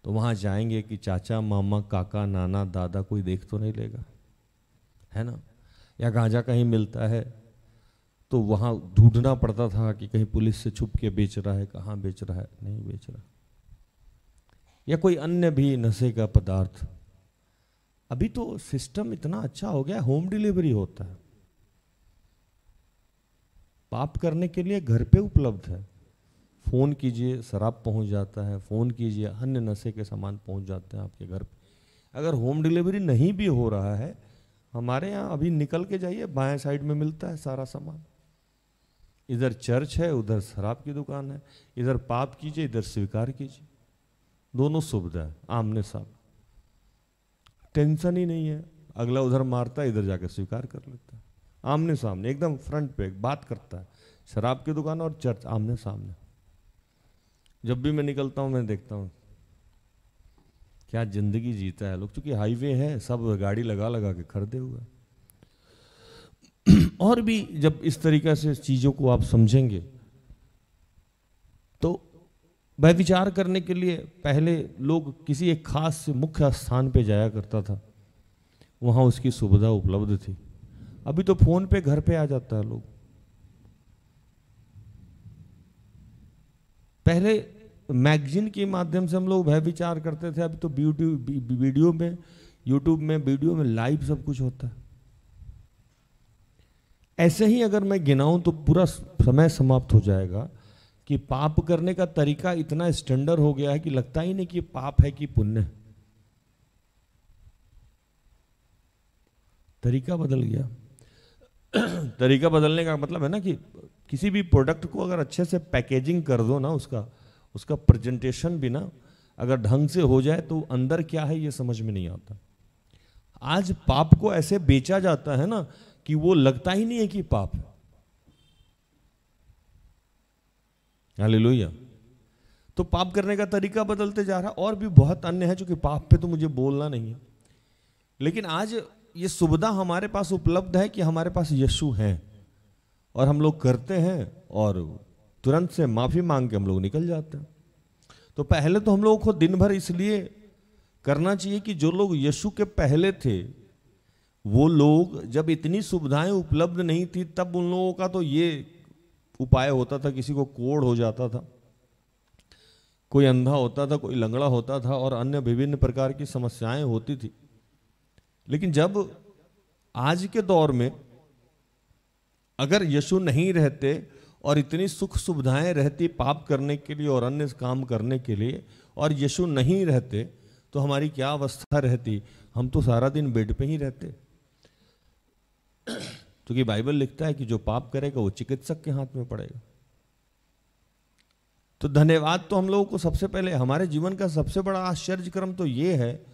तो वहाँ जाएंगे कि चाचा, मामा, काका, नाना, दादा कोई देख तो नहीं लेगा, है ना। या गांजा कहीं मिलता है तो वहाँ ढूंढना पड़ता था कि कहीं पुलिस से छुप के बेच रहा है, कहाँ बेच रहा है, नहीं बेच रहा। या कोई अन्य भी नशे का पदार्थ। अभी तो सिस्टम इतना अच्छा हो गया, होम डिलीवरी होता है, पाप करने के लिए घर पे उपलब्ध है। फोन कीजिए, शराब पहुंच जाता है, फोन कीजिए, अन्य नशे के सामान पहुंच जाते हैं आपके घर पे। अगर होम डिलीवरी नहीं भी हो रहा है, हमारे यहाँ अभी निकल के जाइए, बाएं साइड में मिलता है सारा सामान। इधर चर्च है, उधर शराब की दुकान है, इधर पाप कीजिए, इधर स्वीकार कीजिए, दोनों सुविधा है, आमने सामने, टेंशन ही नहीं है। अगला उधर मारता है, इधर जाकर स्वीकार कर लेता है, आमने सामने, एकदम फ्रंट पे बात करता है। शराब की दुकान और चर्च आमने सामने। जब भी मैं निकलता हूं मैं देखता हूं क्या जिंदगी जीता है लोग, क्योंकि हाईवे है, सब गाड़ी लगा लगा के खरीदे हुए। और भी जब इस तरीके से चीजों को आप समझेंगे तो वह विचार करने के लिए पहले लोग किसी एक खास मुख्य स्थान पे जाया करता था, वहां उसकी सुविधा उपलब्ध थी। अभी तो फोन पे घर पे आ जाता है लोग। पहले मैगजीन के माध्यम से हम लोग वह विचार करते थे, अभी तो वीडियो में, यूट्यूब में वीडियो में लाइव सब कुछ होता है। ऐसे ही अगर मैं गिनाऊं तो पूरा समय समाप्त हो जाएगा कि पाप करने का तरीका इतना स्टैंडर्ड हो गया है कि लगता ही नहीं कि पाप है कि पुण्य है। तरीका बदल गया। तरीका बदलने का मतलब है ना कि किसी भी प्रोडक्ट को अगर अच्छे से पैकेजिंग कर दो ना, उसका प्रेजेंटेशन भी ना अगर ढंग से हो जाए तो अंदर क्या है ये समझ में नहीं आता। आज पाप को ऐसे बेचा जाता है ना कि वो लगता ही नहीं है कि पाप है। हालेलुया। तो पाप करने का तरीका बदलते जा रहा है। और भी बहुत अन्य है, जो कि पाप पे तो मुझे बोलना नहीं है, लेकिन आज ये सुविधा हमारे पास उपलब्ध है कि हमारे पास यीशु है और हम लोग करते हैं और तुरंत से माफी मांग के हम लोग निकल जाते हैं। तो पहले तो हम लोगों को दिन भर इसलिए करना चाहिए कि जो लोग यीशु के पहले थे, वो लोग जब इतनी सुविधाएं उपलब्ध नहीं थी तब उन लोगों का तो ये उपाय होता था, किसी को कोढ़ हो जाता था, कोई अंधा होता था, कोई लंगड़ा होता था और अन्य विभिन्न प्रकार की समस्याएं होती थी। लेकिन जब आज के दौर में अगर यीशु नहीं रहते और इतनी सुख सुविधाएं रहती पाप करने के लिए और अन्य काम करने के लिए, और यीशु नहीं रहते तो हमारी क्या अवस्था रहती। हम तो सारा दिन बेड पे ही रहते, क्योंकि बाइबल लिखता है कि जो पाप करेगा वो चिकित्सक के हाथ में पड़ेगा। तो धन्यवाद तो हम लोगों को सबसे पहले, हमारे जीवन का सबसे बड़ा आश्चर्यक्रम तो ये है,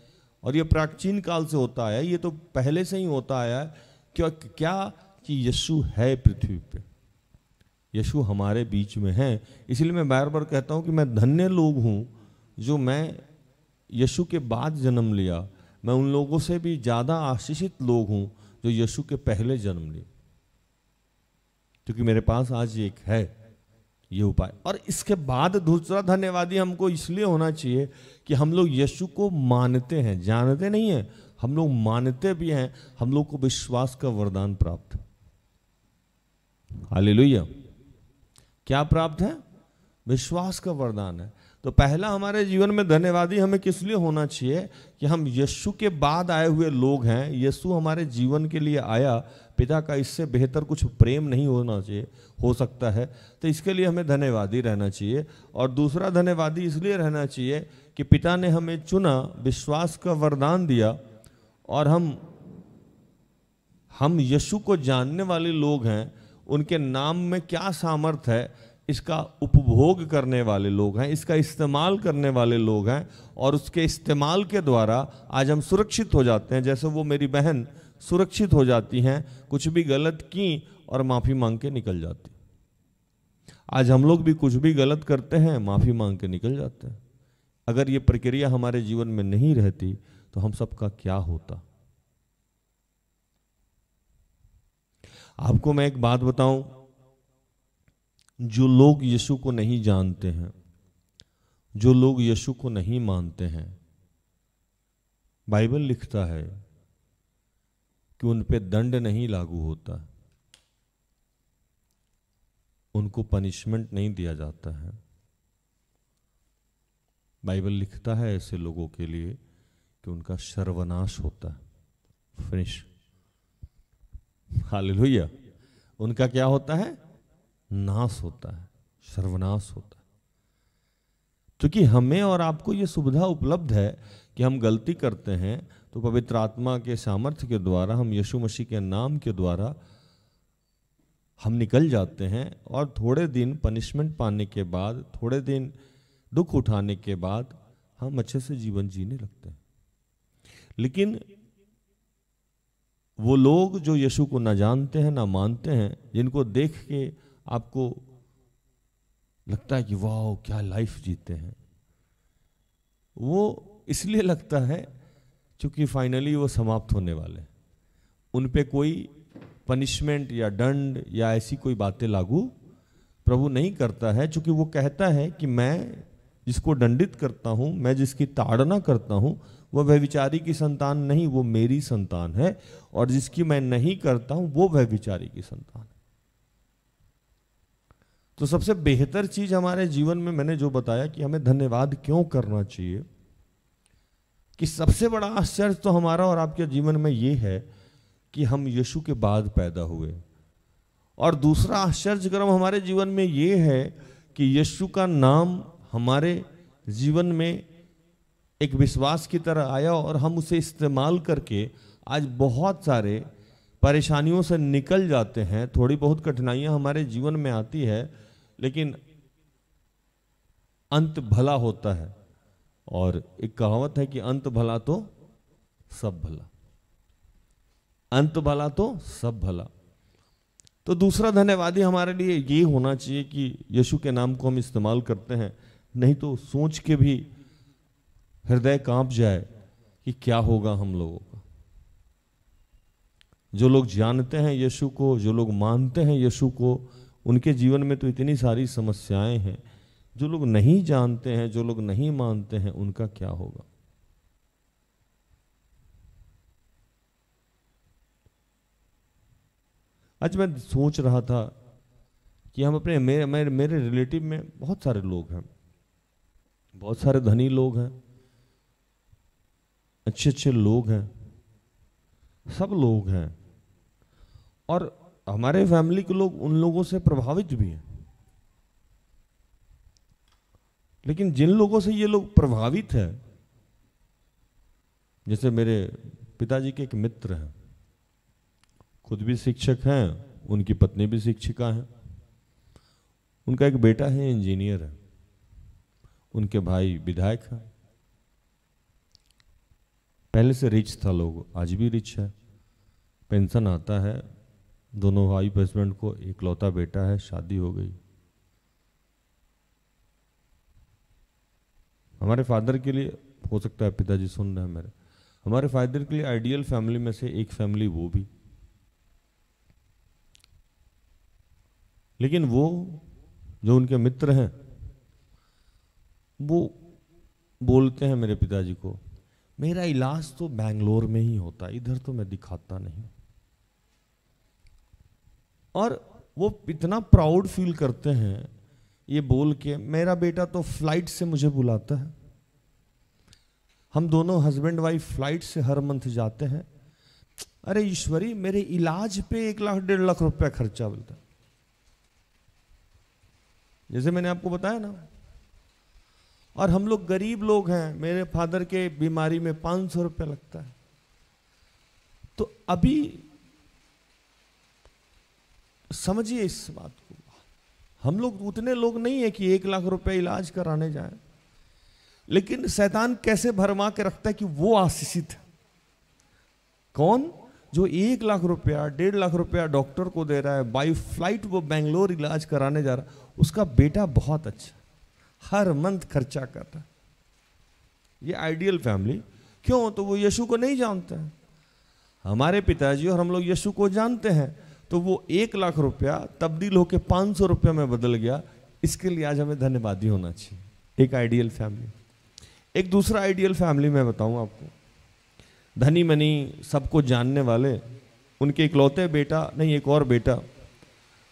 और ये प्राचीन काल से होता आया, ये तो पहले से ही होता आया है क्या कि यीशु है पृथ्वी पे, यीशु हमारे बीच में है। इसलिए मैं बार बार कहता हूं कि मैं धन्य लोग हूं जो मैं यीशु के बाद जन्म लिया। मैं उन लोगों से भी ज्यादा आशीषित लोग हूं जो यीशु के पहले जन्म लिए, क्योंकि मेरे पास आज एक है ये उपाय। और इसके बाद दूसरा धन्यवादी हमको इसलिए होना चाहिए कि हम लोग यीशु को मानते हैं, जानते नहीं हैं, हम लोग मानते भी हैं। हम लोग को विश्वास का वरदान प्राप्त है। हालेलुया। क्या प्राप्त है? विश्वास का वरदान है। तो पहला हमारे जीवन में धन्यवादी हमें किस लिए होना चाहिए कि हम यीशु के बाद आए हुए लोग हैं। यीशु हमारे जीवन के लिए आया, पिता का इससे बेहतर कुछ प्रेम नहीं होना चाहिए, हो सकता है, तो इसके लिए हमें धन्यवादी रहना चाहिए। और दूसरा धन्यवादी इसलिए रहना चाहिए कि पिता ने हमें चुना, विश्वास का वरदान दिया, और हम यीशु को जानने वाले लोग हैं। उनके नाम में क्या सामर्थ है इसका उपभोग करने वाले लोग हैं, इसका इस्तेमाल करने वाले लोग हैं, और उसके इस्तेमाल के द्वारा आज हम सुरक्षित हो जाते हैं। जैसे वो मेरी बहन सुरक्षित हो जाती हैं, कुछ भी गलत की और माफी मांग के निकल जाती। आज हम लोग भी कुछ भी गलत करते हैं, माफी मांग के निकल जाते हैं। अगर ये प्रक्रिया हमारे जीवन में नहीं रहती तो हम सबका क्या होता। आपको मैं एक बात बताऊं, जो लोग यीशु को नहीं जानते हैं, जो लोग यीशु को नहीं मानते हैं, बाइबल लिखता है कि उन पे दंड नहीं लागू होता, उनको पनिशमेंट नहीं दिया जाता है। बाइबल लिखता है ऐसे लोगों के लिए कि उनका सर्वनाश होता है, फिनिश। हालेलुया। उनका क्या होता है? नाश होता है, सर्वनाश होता है। क्योंकि हमें और आपको ये सुविधा उपलब्ध है कि हम गलती करते हैं तो पवित्र आत्मा के सामर्थ्य के द्वारा, हम यीशु मसीह के नाम के द्वारा हम निकल जाते हैं, और थोड़े दिन पनिशमेंट पाने के बाद, थोड़े दिन दुख उठाने के बाद हम अच्छे से जीवन जीने लगते हैं। लेकिन वो लोग जो यीशु को ना जानते हैं ना मानते हैं, जिनको देख के आपको लगता है कि वाह क्या लाइफ जीते हैं, वो इसलिए लगता है क्योंकि फाइनली वो समाप्त होने वाले हैं। उन पे कोई पनिशमेंट या दंड या ऐसी कोई बातें लागू प्रभु नहीं करता है, क्योंकि वो कहता है कि मैं जिसको दंडित करता हूं, मैं जिसकी ताड़ना करता हूं, वह व्यभिचारी की संतान नहीं, वो मेरी संतान है, और जिसकी मैं नहीं करता हूं वो व्यभिचारी की संतान है। तो सबसे बेहतर चीज हमारे जीवन में मैंने जो बताया कि हमें धन्यवाद क्यों करना चाहिए, कि सबसे बड़ा आश्चर्य तो हमारा और आपके जीवन में ये है कि हम यीशु के बाद पैदा हुए, और दूसरा आश्चर्यक्रम हमारे जीवन में ये है कि यीशु का नाम हमारे जीवन में एक विश्वास की तरह आया, और हम उसे इस्तेमाल करके आज बहुत सारे परेशानियों से निकल जाते हैं। थोड़ी बहुत कठिनाइयां हमारे जीवन में आती है, लेकिन अंत भला होता है, और एक कहावत है कि अंत भला तो सब भला, अंत भला तो सब भला। तो दूसरा धन्यवादी हमारे लिए ये होना चाहिए कि यीशु के नाम को हम इस्तेमाल करते हैं, नहीं तो सोच के भी हृदय कांप जाए कि क्या होगा हम लोगों का। जो लोग जानते हैं यीशु को, जो लोग मानते हैं यीशु को, उनके जीवन में तो इतनी सारी समस्याएं हैं। जो लोग नहीं जानते हैं, जो लोग नहीं मानते हैं, उनका क्या होगा। आज मैं सोच रहा था कि हम अपने मेरे रिलेटिव में बहुत सारे लोग हैं, बहुत सारे धनी लोग हैं, अच्छे अच्छे लोग हैं, सब लोग हैं, और हमारे फैमिली के लोग उन लोगों से प्रभावित भी हैं। लेकिन जिन लोगों से ये लोग प्रभावित हैं, जैसे मेरे पिताजी के एक मित्र हैं, खुद भी शिक्षक हैं, उनकी पत्नी भी शिक्षिका है, उनका एक बेटा है इंजीनियर है, उनके भाई विधायक हैं। पहले से रिच था लोग, आज भी रिच है, पेंशन आता है, दोनों भाई हस्बैंड को इकलौता बेटा है, शादी हो गई। हमारे फादर के लिए, हो सकता है पिताजी सुन रहे हैं मेरे, हमारे फादर के लिए आइडियल फैमिली में से एक फैमिली वो भी। लेकिन वो जो उनके मित्र हैं, वो बोलते हैं मेरे पिताजी को, मेरा इलाज तो बैंगलोर में ही होता, इधर तो मैं दिखाता नहीं। और वो इतना प्राउड फील करते हैं ये बोल के, मेरा बेटा तो फ्लाइट से मुझे बुलाता है, हम दोनों हस्बैंड वाइफ फ्लाइट से हर मंथ जाते हैं। अरे ईश्वरी, मेरे इलाज पे 1 लाख 1.5 लाख रुपया खर्चा बोलता। जैसे मैंने आपको बताया ना, और हम लोग गरीब लोग हैं, मेरे फादर के बीमारी में 500 रुपया लगता है। तो अभी समझिए इस बात को, हम लोग उतने लोग नहीं है कि 1 लाख रुपया इलाज कराने जाएं, लेकिन शैतान कैसे भरमा के रखता है कि वो आशीषित है। कौन? जो 1 लाख रुपया 1.5 लाख रुपया डॉक्टर को दे रहा है, बाई फ्लाइट वो बेंगलोर इलाज कराने जा रहा है, उसका बेटा बहुत अच्छा, हर मंथ खर्चा कर रहा है। ये आइडियल फैमिली। क्यों? तो वो यीशु को नहीं जानते हैं। हमारे पिताजी और हम लोग यीशु को जानते हैं, तो वो 1 लाख रुपया तब्दील होकर 500 रुपया में बदल गया। इसके लिए आज हमें धन्यवादी होना चाहिए। एक आइडियल फैमिली। एक दूसरा आइडियल फैमिली मैं बताऊं आपको, धनी मनी सबको जानने वाले, उनके इकलौते बेटा नहीं, एक और बेटा,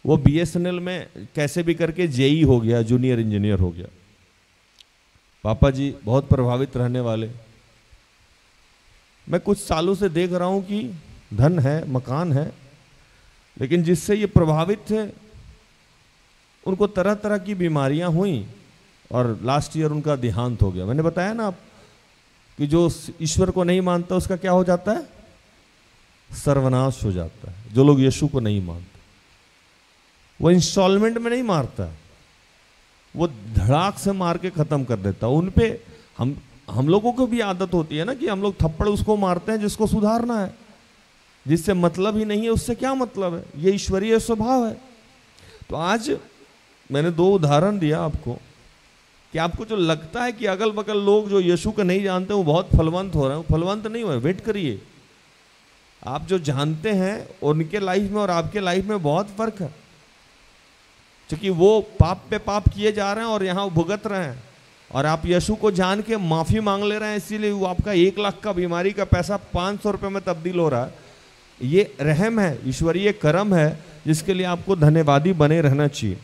वो BSNL में कैसे भी करके JE हो गया, जूनियर इंजीनियर हो गया। पापा जी बहुत प्रभावित रहने वाले। मैं कुछ सालों से देख रहा हूं कि धन है, मकान है, लेकिन जिससे ये प्रभावित थे उनको तरह तरह की बीमारियां हुई और लास्ट ईयर उनका देहांत हो गया। मैंने बताया ना आप कि जो ईश्वर को नहीं मानता उसका क्या हो जाता है? सर्वनाश हो जाता है। जो लोग यीशु को नहीं मानते वो इंस्टॉलमेंट में नहीं मारता, वो धड़ाक से मार के खत्म कर देता। उन पे हम लोगों को भी आदत होती है ना कि हम लोग थप्पड़ उसको मारते हैं जिसको सुधारना है, जिससे मतलब ही नहीं है उससे क्या मतलब है। ये ईश्वरीय स्वभाव है। तो आज मैंने 2 उदाहरण दिया आपको कि आपको जो लगता है कि अगल बगल लोग जो यीशु को नहीं जानते वो बहुत फलवंत हो रहे हैं, फलवंत नहीं हुए। वेट करिए, आप जो जानते हैं उनके लाइफ में और आपके लाइफ में बहुत फर्क है, क्योंकि वो पाप पे पाप किए जा रहे हैं और यहाँ भुगत रहे हैं, और आप यीशु को जान के माफी मांग ले रहे हैं, इसीलिए वो आपका 1 लाख का बीमारी का पैसा 500 रुपये में तब्दील हो रहा है। ये रहम है, ईश्वरीय करम है, जिसके लिए आपको धन्यवादी बने रहना चाहिए।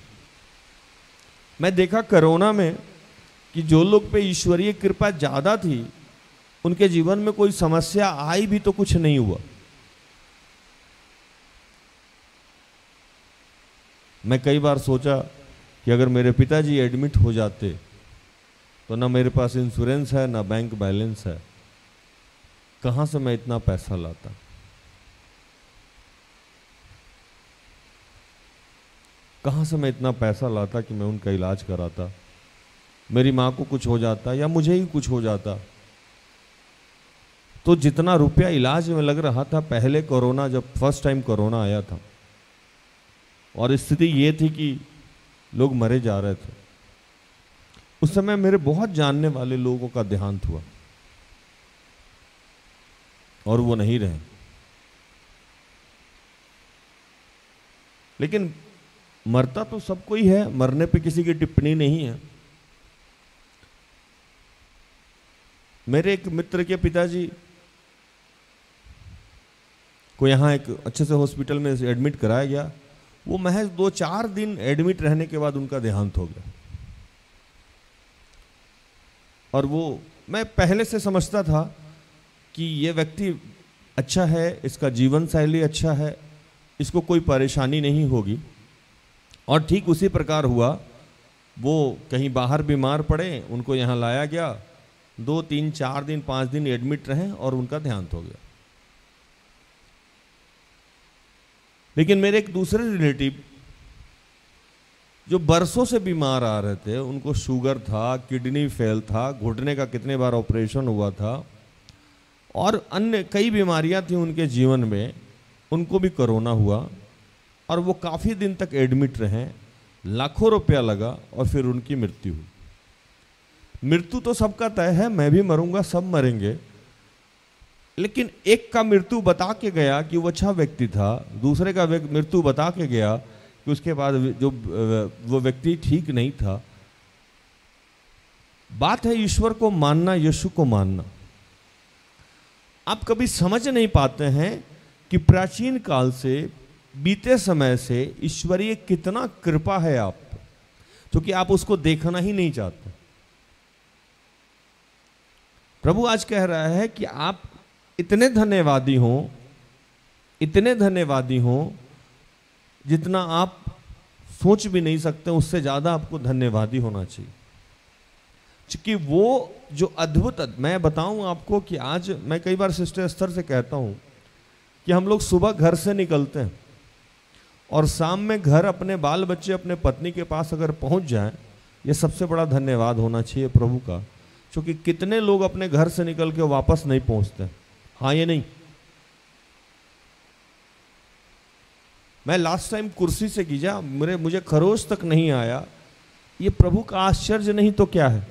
मैं देखा कोरोना में कि जो लोग पे ईश्वरीय कृपा ज्यादा थी उनके जीवन में कोई समस्या आई भी तो कुछ नहीं हुआ। मैं कई बार सोचा कि अगर मेरे पिताजी एडमिट हो जाते तो ना मेरे पास इंश्योरेंस है ना बैंक बैलेंस है, कहां से मैं इतना पैसा लाता। कहां से मैं इतना पैसा लाता कि मैं उनका इलाज कराता। मेरी माँ को कुछ हो जाता या मुझे ही कुछ हो जाता तो जितना रुपया इलाज में लग रहा था पहले कोरोना, जब फर्स्ट टाइम कोरोना आया था और स्थिति ये थी कि लोग मरे जा रहे थे, उस समय मेरे बहुत जानने वाले लोगों का देहांत हुआ और वो नहीं रहे। लेकिन मरता तो सबको ही है, मरने पे किसी की टिप्पणी नहीं है। मेरे एक मित्र के पिताजी को यहाँ एक अच्छे से हॉस्पिटल में एडमिट कराया गया। वो महज 2-4 दिन एडमिट रहने के बाद उनका देहांत हो गया। और वो मैं पहले से समझता था कि ये व्यक्ति अच्छा है, इसका जीवन शैली अच्छा है, इसको कोई परेशानी नहीं होगी। और ठीक उसी प्रकार हुआ। वो कहीं बाहर बीमार पड़े, उनको यहाँ लाया गया, 2, 3, 4 दिन 5 दिन एडमिट रहे और उनका देहांत हो गया। लेकिन मेरे एक दूसरे रिलेटिव जो बरसों से बीमार आ रहे थे, उनको शुगर था, किडनी फेल था, घुटने का कितने बार ऑपरेशन हुआ था और अन्य कई बीमारियां थी उनके जीवन में, उनको भी कोरोना हुआ और वो काफ़ी दिन तक एडमिट रहे, लाखों रुपया लगा और फिर उनकी मृत्यु हुई। मृत्यु तो सबका तय है, मैं भी मरूंगा, सब मरेंगे, लेकिन एक का मृत्यु बता के गया कि वो अच्छा व्यक्ति था, दूसरे का मृत्यु बता के गया कि उसके बाद जो वो व्यक्ति ठीक नहीं था। बात है ईश्वर को मानना, यीशु को मानना। आप कभी समझ नहीं पाते हैं कि प्राचीन काल से, बीते समय से ईश्वरीय कितना कृपा है आप, क्योंकि आप उसको देखना ही नहीं चाहते। प्रभु आज कह रहा है कि आप इतने धन्यवादी हो, इतने धन्यवादी हो जितना आप सोच भी नहीं सकते, उससे ज्यादा आपको धन्यवादी होना चाहिए। क्योंकि वो जो अद्भुत, मैं बताऊं आपको कि आज मैं कई बार सिस्टर स्तर से कहता हूं कि हम लोग सुबह घर से निकलते हैं और शाम में घर अपने बाल बच्चे, अपने पत्नी के पास अगर पहुंच जाएं, ये सबसे बड़ा धन्यवाद होना चाहिए प्रभु का। क्योंकि कितने लोग अपने घर से निकल के वापस नहीं पहुंचते। हाँ ये नहीं, मैं लास्ट टाइम कुर्सी से गिरा, मुझे खरोच तक नहीं आया। ये प्रभु का आश्चर्य नहीं तो क्या है।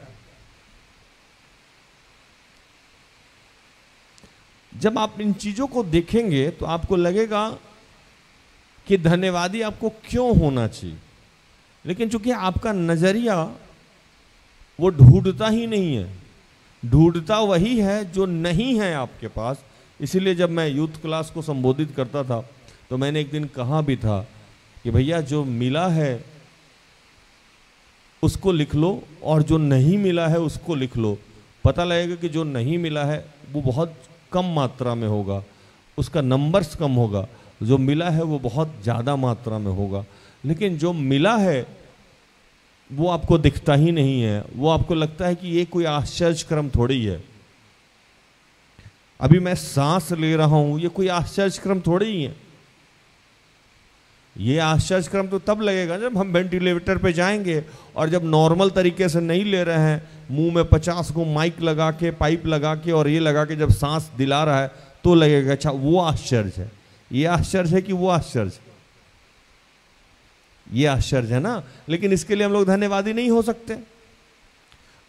जब आप इन चीजों को देखेंगे तो आपको लगेगा कि धन्यवादी आपको क्यों होना चाहिए। लेकिन चूंकि आपका नजरिया वो ढूंढता ही नहीं है, ढूंढता वही है जो नहीं है आपके पास। इसीलिए जब मैं यूथ क्लास को संबोधित करता था तो मैंने एक दिन कहा भी था कि भैया जो मिला है उसको लिख लो, और जो नहीं मिला है उसको लिख लो। पता लगेगा कि जो नहीं मिला है वो बहुत कम मात्रा में होगा, उसका नंबर्स कम होगा, जो मिला है वो बहुत ज़्यादा मात्रा में होगा। लेकिन जो मिला है वो आपको दिखता ही नहीं है, वो आपको लगता है कि ये कोई आश्चर्यक्रम थोड़ी है। अभी मैं सांस ले रहा हूं, ये कोई आश्चर्यक्रम थोड़ी ही है। ये आश्चर्यक्रम तो तब लगेगा जब हम वेंटिलेटर पे जाएंगे, और जब नॉर्मल तरीके से नहीं ले रहे हैं, मुंह में 50 को माइक लगा के, पाइप लगा के और ये लगा के जब सांस दिला रहा है, तो लगेगा अच्छा वो आश्चर्य है। ये आश्चर्य है कि वो आश्चर्य है? ये आश्चर्य है ना। लेकिन इसके लिए हम लोग धन्यवादी नहीं हो सकते।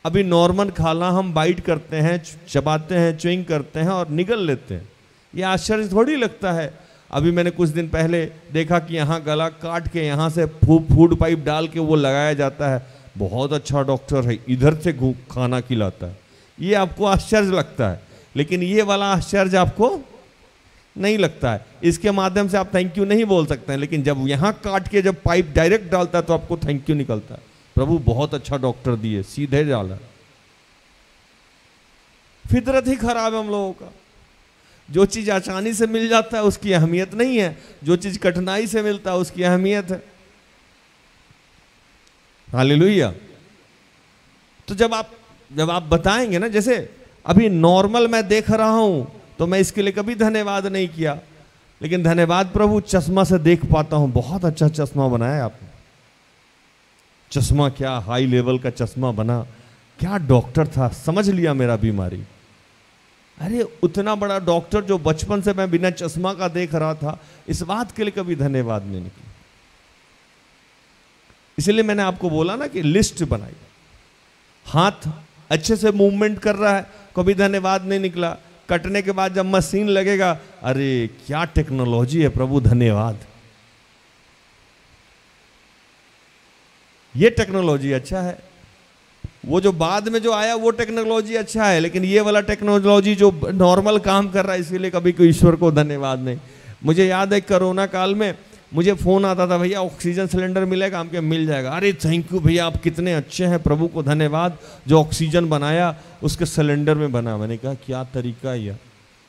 अभी नॉर्मल खाना हम बाइट करते हैं, चबाते हैं, च्युइंग करते हैं और निगल लेते हैं, ये आश्चर्य थोड़ी लगता है। अभी मैंने कुछ दिन पहले देखा कि यहाँ गला काट के यहाँ से फूड पाइप डाल के वो लगाया जाता है। बहुत अच्छा डॉक्टर है, इधर से खाना खिलाता है। ये आपको आश्चर्य लगता है, लेकिन ये वाला आश्चर्य आपको नहीं लगता है। इसके माध्यम से आप थैंक यू नहीं बोल सकते हैं, लेकिन जब यहाँ काट के जब पाइप डायरेक्ट डालता है तो आपको थैंक यू निकलता है। प्रभु बहुत अच्छा डॉक्टर दिए, सीधे डाला। फितरत ही खराब है हम लोगों का। जो चीज आसानी से मिल जाता है उसकी अहमियत नहीं है, जो चीज कठिनाई से मिलता है उसकी अहमियत है। हालेलुया। तो जब आप बताएंगे ना, जैसे अभी नॉर्मल मैं देख रहा हूं तो मैं इसके लिए कभी धन्यवाद नहीं किया, लेकिन धन्यवाद प्रभु चश्मा से देख पाता हूं। बहुत अच्छा चश्मा बनाया आपने। चश्मा क्या हाई लेवल का चश्मा बना, क्या डॉक्टर था, समझ लिया मेरा बीमारी। अरे उतना बड़ा डॉक्टर जो बचपन से मैं बिना चश्मा का देख रहा था, इस बात के लिए कभी धन्यवाद नहीं निकला। इसलिए मैंने आपको बोला ना कि लिस्ट बनाई। हाथ अच्छे से मूवमेंट कर रहा है, कभी धन्यवाद नहीं निकला। कटने के बाद जब मशीन लगेगा, अरे क्या टेक्नोलॉजी है प्रभु, धन्यवाद। ये टेक्नोलॉजी अच्छा है। वो जो बाद में जो आया वो टेक्नोलॉजी अच्छा है, लेकिन ये वाला टेक्नोलॉजी जो नॉर्मल काम कर रहा है, इसीलिए कभी कोई ईश्वर को धन्यवाद नहीं। मुझे याद है कोरोना काल में मुझे फोन आता था, भैया ऑक्सीजन सिलेंडर मिलेगा? हम क्या मिल जाएगा। अरे थैंक यू भैया, आप कितने अच्छे हैं, प्रभु को धन्यवाद जो ऑक्सीजन बनाया उसके सिलेंडर में बना। मैंने कहा क्या तरीका है,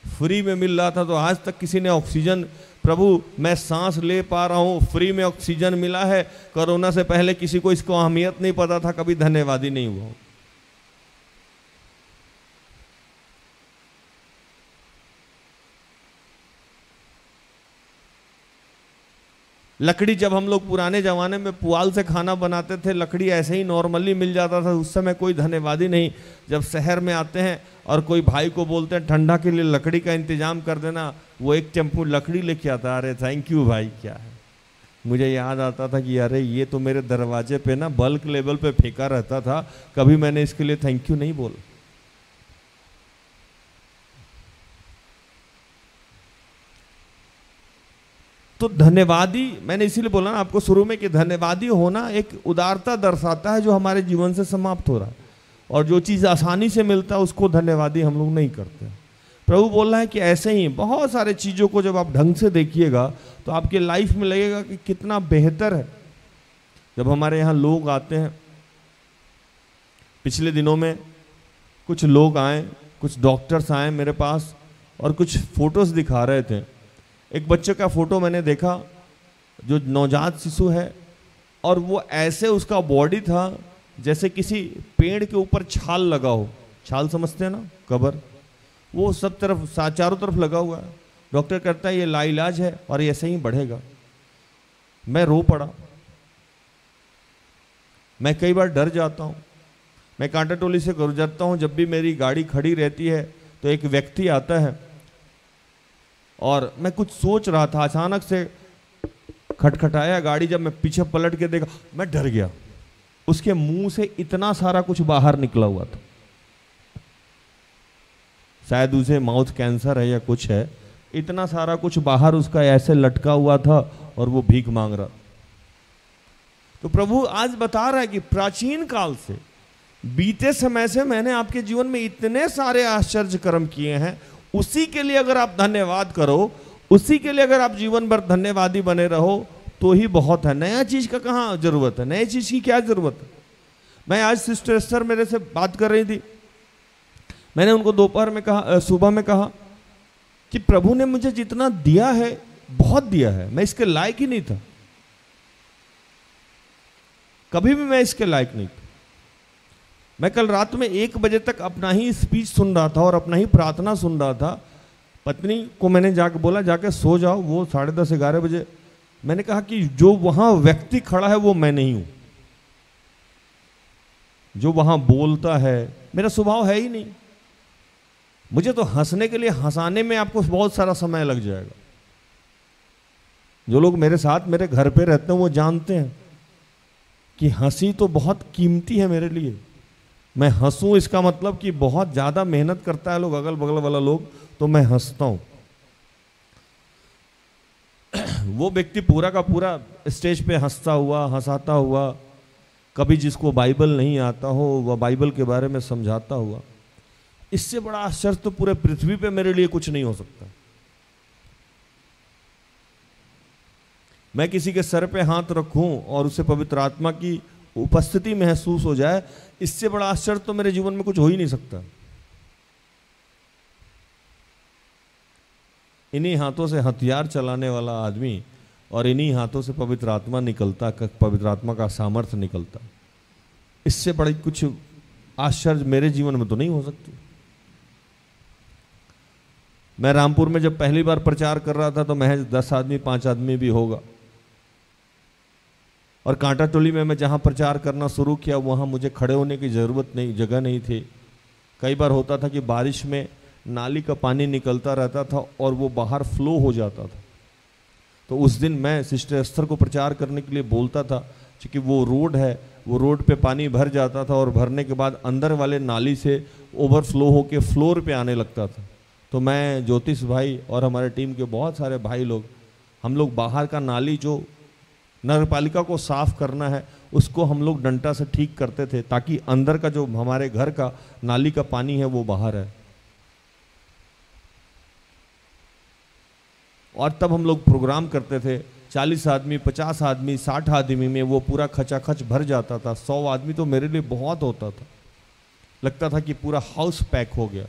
फ्री में मिल रहा था तो आज तक किसी ने ऑक्सीजन, प्रभु मैं सांस ले पा रहा हूँ, फ्री में ऑक्सीजन मिला है। कोरोना से पहले किसी को इसको अहमियत नहीं पता था, कभी धन्यवादी नहीं हुआ। लकड़ी जब हम लोग पुराने जमाने में पुआल से खाना बनाते थे, लकड़ी ऐसे ही नॉर्मली मिल जाता था, उस समय कोई धन्यवादी नहीं। जब शहर में आते हैं और कोई भाई को बोलते हैं ठंडा के लिए लकड़ी का इंतजाम कर देना, वो एक टेम्पू लकड़ी लेके आता। अरे थैंक यू भाई, क्या है। मुझे याद आता था कि अरे ये तो मेरे दरवाजे पे ना बल्क लेवल पे फेंका रहता था, कभी मैंने इसके लिए थैंक यू नहीं बोला। तो धन्यवादी, मैंने इसीलिए बोला ना आपको शुरू में कि धन्यवादी होना एक उदारता दर्शाता है जो हमारे जीवन से समाप्त हो रहा है। और जो चीज़ आसानी से मिलता है उसको धन्यवादी हम लोग नहीं करते। प्रभु बोल रहा है कि ऐसे ही बहुत सारे चीज़ों को जब आप ढंग से देखिएगा तो आपके लाइफ में लगेगा कि कितना बेहतर है। जब हमारे यहाँ लोग आते हैं, पिछले दिनों में कुछ लोग आए, कुछ डॉक्टर्स आए मेरे पास और कुछ फोटोज दिखा रहे थे। एक बच्चे का फोटो मैंने देखा जो नवजात शिशु है, और वो ऐसे उसका बॉडी था जैसे किसी पेड़ के ऊपर छाल लगा हो। छाल समझते हैं ना, कबर, वो सब तरफ चारों तरफ लगा हुआ है। डॉक्टर कहता है ये लाइलाज है और ऐसे ही बढ़ेगा। मैं रो पड़ा। मैं कई बार डर जाता हूँ। मैं कांटा टोली से गुजरता हूँ, जब भी मेरी गाड़ी खड़ी रहती है तो एक व्यक्ति आता है और मैं कुछ सोच रहा था, अचानक से खटखटाया गाड़ी। जब मैं पीछे पलट के देखा, मैं डर गया। उसके मुंह से इतना सारा कुछ बाहर निकला हुआ था, शायद उसे माउथ कैंसर है या कुछ है। इतना सारा कुछ बाहर उसका ऐसे लटका हुआ था और वो भीख मांग रहा। तो प्रभु आज बता रहा है कि प्राचीन काल से, बीते समय से मैंने आपके जीवन में इतने सारे आश्चर्य कर्म किए हैं। उसी के लिए अगर आप धन्यवाद करो, उसी के लिए अगर आप जीवन भर धन्यवादी बने रहो तो ही बहुत है। नया चीज का कहाँ जरूरत है, नई चीज की क्या जरूरत है। मैं आज सिस्टर एस्थर मेरे से बात कर रही थी, मैंने उनको दोपहर में कहा, सुबह में कहा कि प्रभु ने मुझे जितना दिया है बहुत दिया है, मैं इसके लायक ही नहीं था, कभी भी मैं इसके लायक नहीं था। मैं कल रात में 1 बजे तक अपना ही स्पीच सुन रहा था और अपना ही प्रार्थना सुन रहा था। पत्नी को मैंने जाके बोला जाके सो जाओ, वो 10:30 11 बजे। मैंने कहा कि जो वहां व्यक्ति खड़ा है वो मैं नहीं हूं, जो वहां बोलता है मेरा स्वभाव है ही नहीं। मुझे तो हंसने के लिए हंसाने में आपको बहुत सारा समय लग जाएगा। जो लोग मेरे साथ मेरे घर पे रहते हैं वो जानते हैं कि हंसी तो बहुत कीमती है मेरे लिए। मैं हंसूं इसका मतलब कि बहुत ज्यादा मेहनत करता है लोग, अगल बगल वाला लोग, तो मैं हंसता हूं। वो व्यक्ति पूरा का पूरा स्टेज पे हंसता हुआ, हंसाता हुआ, कभी जिसको बाइबल नहीं आता हो वह बाइबल के बारे में समझाता हुआ, इससे बड़ा आश्चर्य तो पूरे पृथ्वी पे मेरे लिए कुछ नहीं हो सकता। मैं किसी के सर पे हाथ रखूं और उसे पवित्र आत्मा की उपस्थिति महसूस हो जाए, इससे बड़ा आश्चर्य तो मेरे जीवन में कुछ हो ही नहीं सकता। इन्हीं हाथों से हथियार चलाने वाला आदमी और इन्हीं हाथों से पवित्र आत्मा निकलता, पवित्र आत्मा का सामर्थ्य निकलता, इससे बड़ी कुछ आश्चर्य मेरे जीवन में तो नहीं हो सकती। मैं रामपुर में जब पहली बार प्रचार कर रहा था तो महज 10 आदमी 5 आदमी भी होगा, और कांटा टोली में मैं जहां प्रचार करना शुरू किया वहां मुझे खड़े होने की जरूरत नहीं, जगह नहीं थी। कई बार होता था कि बारिश में नाली का पानी निकलता रहता था और वो बाहर फ्लो हो जाता था, तो उस दिन मैं सिस्टर एस्थर को प्रचार करने के लिए बोलता था क्योंकि वो रोड है, वो रोड पे पानी भर जाता था और भरने के बाद अंदर वाले नाली से ओवरफ्लो होके फ्लोर पे आने लगता था। तो मैं, ज्योतिष भाई और हमारे टीम के बहुत सारे भाई लोग, हम लोग बाहर का नाली जो नगरपालिका को साफ करना है उसको हम लोग डंडा से ठीक करते थे ताकि अंदर का जो हमारे घर का नाली का पानी है वो बाहर है। और तब हम लोग प्रोग्राम करते थे, 40 आदमी 50 आदमी 60 आदमी में वो पूरा खचाखच भर जाता था। 100 आदमी तो मेरे लिए बहुत होता था, लगता था कि पूरा हाउस पैक हो गया।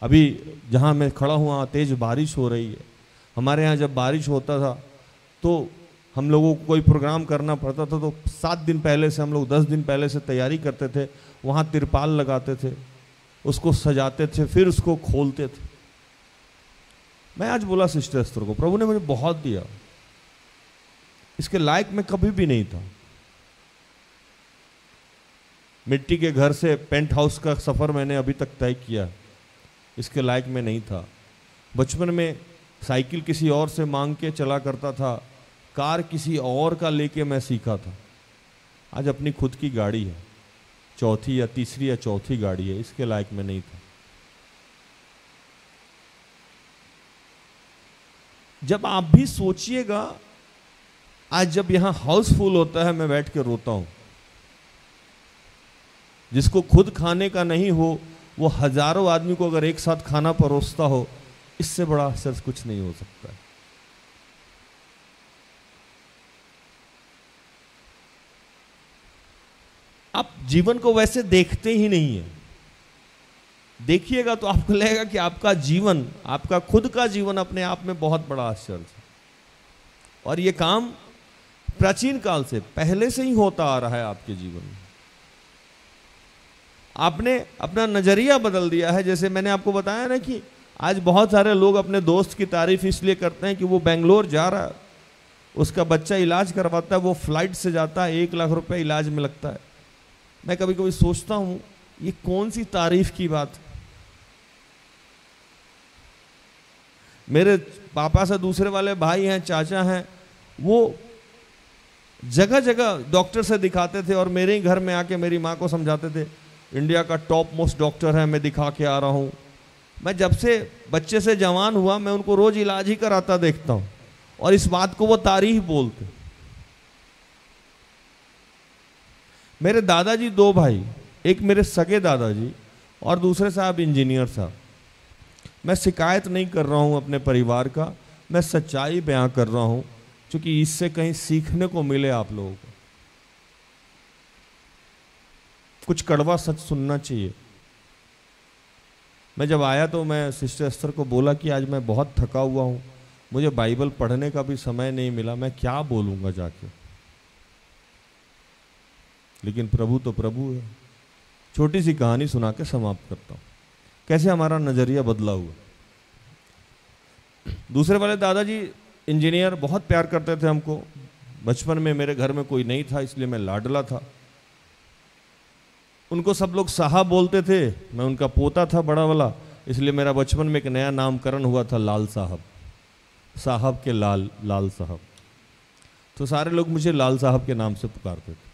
अभी जहां मैं खड़ा हुआ तेज बारिश हो रही है। हमारे यहाँ जब बारिश होता था तो हम लोगों को कोई प्रोग्राम करना पड़ता था तो 7 दिन पहले से हम लोग 10 दिन पहले से तैयारी करते थे, वहाँ तिरपाल लगाते थे, उसको सजाते थे, फिर उसको खोलते थे। मैं आज बोला सिस्टर एस्थर को, प्रभु ने मुझे बहुत दिया, इसके लायक मैं कभी भी नहीं था। मिट्टी के घर से पेंट हाउस का सफर मैंने अभी तक तय किया, इसके लायक मैं नहीं था। बचपन में साइकिल किसी और से मांग के चला करता था, कार किसी और का लेके मैं सीखा था। आज अपनी खुद की गाड़ी है, चौथी या तीसरी या चौथी गाड़ी है, इसके लायक मैं नहीं था। जब आप भी सोचिएगा, आज जब यहां हाउसफुल होता है मैं बैठ के रोता हूं। जिसको खुद खाने का नहीं हो वो हजारों आदमी को अगर एक साथ खाना परोसता हो, इससे बड़ा आश्चर्य कुछ नहीं हो सकता है। आप जीवन को वैसे देखते ही नहीं है, देखिएगा तो आपको लगेगा कि आपका जीवन, आपका खुद का जीवन अपने आप में बहुत बड़ा आश्चर्य है। और ये काम प्राचीन काल से पहले से ही होता आ रहा है आपके जीवन में। आपने अपना नजरिया बदल दिया है। जैसे मैंने आपको बताया ना कि आज बहुत सारे लोग अपने दोस्त की तारीफ इसलिए करते हैं कि वो बेंगलोर जा रहा है, उसका बच्चा इलाज करवाता है, वो फ्लाइट से जाता है, 1 लाख रुपए इलाज में लगता है। मैं कभी कभी सोचता हूं ये कौन सी तारीफ की बात है। मेरे पापा से दूसरे वाले भाई हैं, चाचा हैं, वो जगह जगह डॉक्टर से दिखाते थे और मेरे ही घर में आके मेरी माँ को समझाते थे, इंडिया का टॉप मोस्ट डॉक्टर है, मैं दिखा के आ रहा हूँ। मैं जब से बच्चे से जवान हुआ मैं उनको रोज इलाज ही कराता देखता हूँ और इस बात को वो तारीफ बोलते। मेरे दादाजी 2 भाई, एक मेरे सगे दादाजी और दूसरे साहब इंजीनियर साहब। मैं शिकायत नहीं कर रहा हूँ अपने परिवार का, मैं सच्चाई बयां कर रहा हूँ क्योंकि इससे कहीं सीखने को मिले आप लोगों को। कुछ कड़वा सच सुनना चाहिए। मैं जब आया तो मैं सिस्टर एस्थर को बोला कि आज मैं बहुत थका हुआ हूँ, मुझे बाइबल पढ़ने का भी समय नहीं मिला, मैं क्या बोलूँगा जाके। लेकिन प्रभु तो प्रभु है। छोटी सी कहानी सुना के समाप्त करता हूँ कैसे हमारा नज़रिया बदला हुआ। दूसरे वाले दादाजी इंजीनियर, बहुत प्यार करते थे हमको। बचपन में मेरे घर में कोई नहीं था इसलिए मैं लाडला था। उनको सब लोग साहब बोलते थे, मैं उनका पोता था बड़ा वाला, इसलिए मेरा बचपन में एक नया नामकरण हुआ था, लाल साहब। साहब के लाल, लाल साहब। तो सारे लोग मुझे लाल साहब के नाम से पुकारते थे।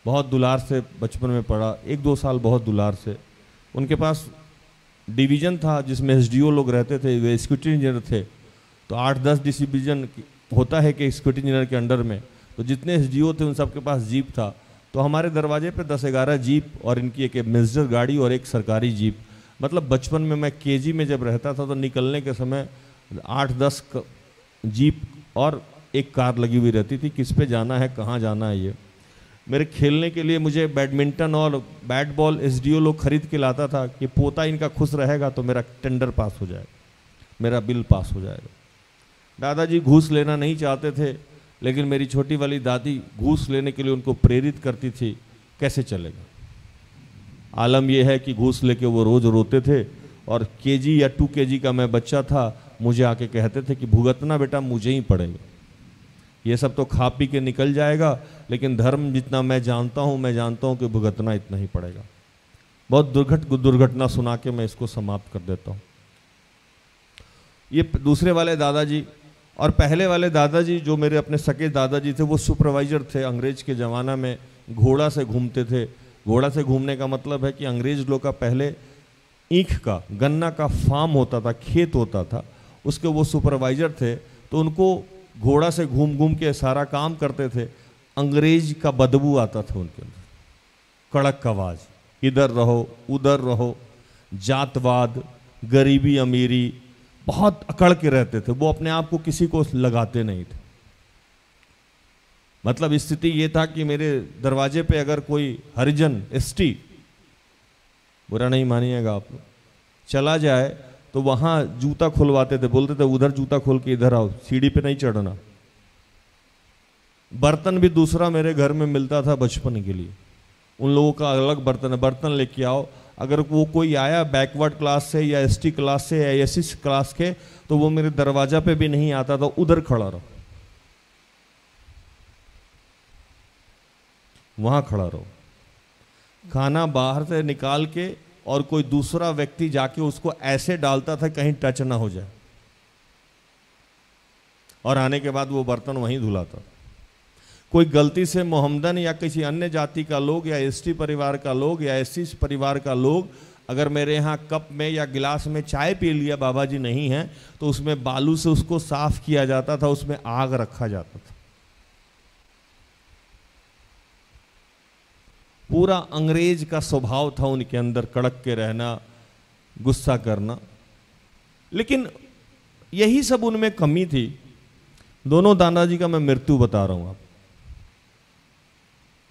बहुत दुलार से बचपन में पढ़ा, 1-2 साल बहुत दुलार से। उनके पास डिवीज़न था जिसमें एसडीओ लोग रहते थे, वे एक्जीक्यूटिव इंजीनियर थे। तो 8-10 डिवीज़न होता है कि एक्जीक्यूटिव इंजीनियर के अंडर में, तो जितने एसडीओ थे उन सबके पास जीप था। तो हमारे दरवाजे पे 10-11 जीप और इनकी एक मेजर गाड़ी और एक सरकारी जीप। मतलब बचपन में मैं केजी में जब रहता था तो निकलने के समय 8-10 जीप और एक कार लगी हुई रहती थी, किस पे जाना है, कहाँ जाना है। ये मेरे खेलने के लिए मुझे बैडमिंटन और बैट बॉल एसडीओ लोग खरीद के लाता था कि पोता इनका खुश रहेगा तो मेरा टेंडर पास हो जाएगा, मेरा बिल पास हो जाएगा। दादाजी घूस लेना नहीं चाहते थे, लेकिन मेरी छोटी वाली दादी घूस लेने के लिए उनको प्रेरित करती थी। कैसे चलेगा? आलम यह है कि घूस लेके वो रोज़ रोते थे, और केजी या 2 केजी का मैं बच्चा था, मुझे आके कहते थे कि भुगतना बेटा मुझे ही पड़ेगा, ये सब तो खा पी के निकल जाएगा, लेकिन धर्म जितना मैं जानता हूँ कि भुगतना इतना ही पड़ेगा। बहुत दुर्घटना सुना के मैं इसको समाप्त कर देता हूँ। ये दूसरे वाले दादाजी और पहले वाले दादाजी जो मेरे अपने सके दादाजी थे, वो सुपरवाइजर थे। अंग्रेज के ज़माना में घोड़ा से घूमते थे। घोड़ा से घूमने का मतलब है कि अंग्रेज लोग का पहले ईख का, गन्ना का फार्म होता था, खेत होता था, उसके वो सुपरवाइजर थे। तो उनको घोड़ा से घूम घूम के सारा काम करते थे। अंग्रेज का बदबू आता था उनके अंदर, कड़क आवाज़, इधर रहो उधर रहो, जातवाद, गरीबी अमीरी, बहुत अकड़ के रहते थे। वो अपने आप को किसी को लगाते नहीं थे। मतलब स्थिति ये था कि मेरे दरवाजे पे अगर कोई हरिजन एसटी, बुरा नहीं मानिएगा आप लोग, चला जाए तो वहाँ जूता खुलवाते थे, बोलते थे उधर जूता खोल के इधर आओ, सीढ़ी पे नहीं चढ़ना। बर्तन भी दूसरा मेरे घर में मिलता था बचपन के लिए, उन लोगों का अलग बर्तन है, बर्तन लेके आओ। अगर वो कोई आया बैकवर्ड क्लास से या एसटी क्लास से या एससी क्लास के, तो वो मेरे दरवाजा पे भी नहीं आता था, उधर खड़ा रहो, वहां खड़ा रहो। खाना बाहर से निकाल के और कोई दूसरा व्यक्ति जाके उसको ऐसे डालता था कहीं टच ना हो जाए, और आने के बाद वो बर्तन वहीं धुलाता। कोई गलती से मोहम्मदन या किसी अन्य जाति का लोग या एसटी परिवार का लोग या एससी परिवार का लोग अगर मेरे यहाँ कप में या गिलास में चाय पी लिया, बाबा जी नहीं है, तो उसमें बालू से उसको साफ किया जाता था, उसमें आग रखा जाता था। पूरा अंग्रेज का स्वभाव था उनके अंदर, कड़क के रहना, गुस्सा करना। लेकिन यही सब उनमें कमी थी। दोनों दादाजी का मैं मृत्यु बता रहा हूं आप।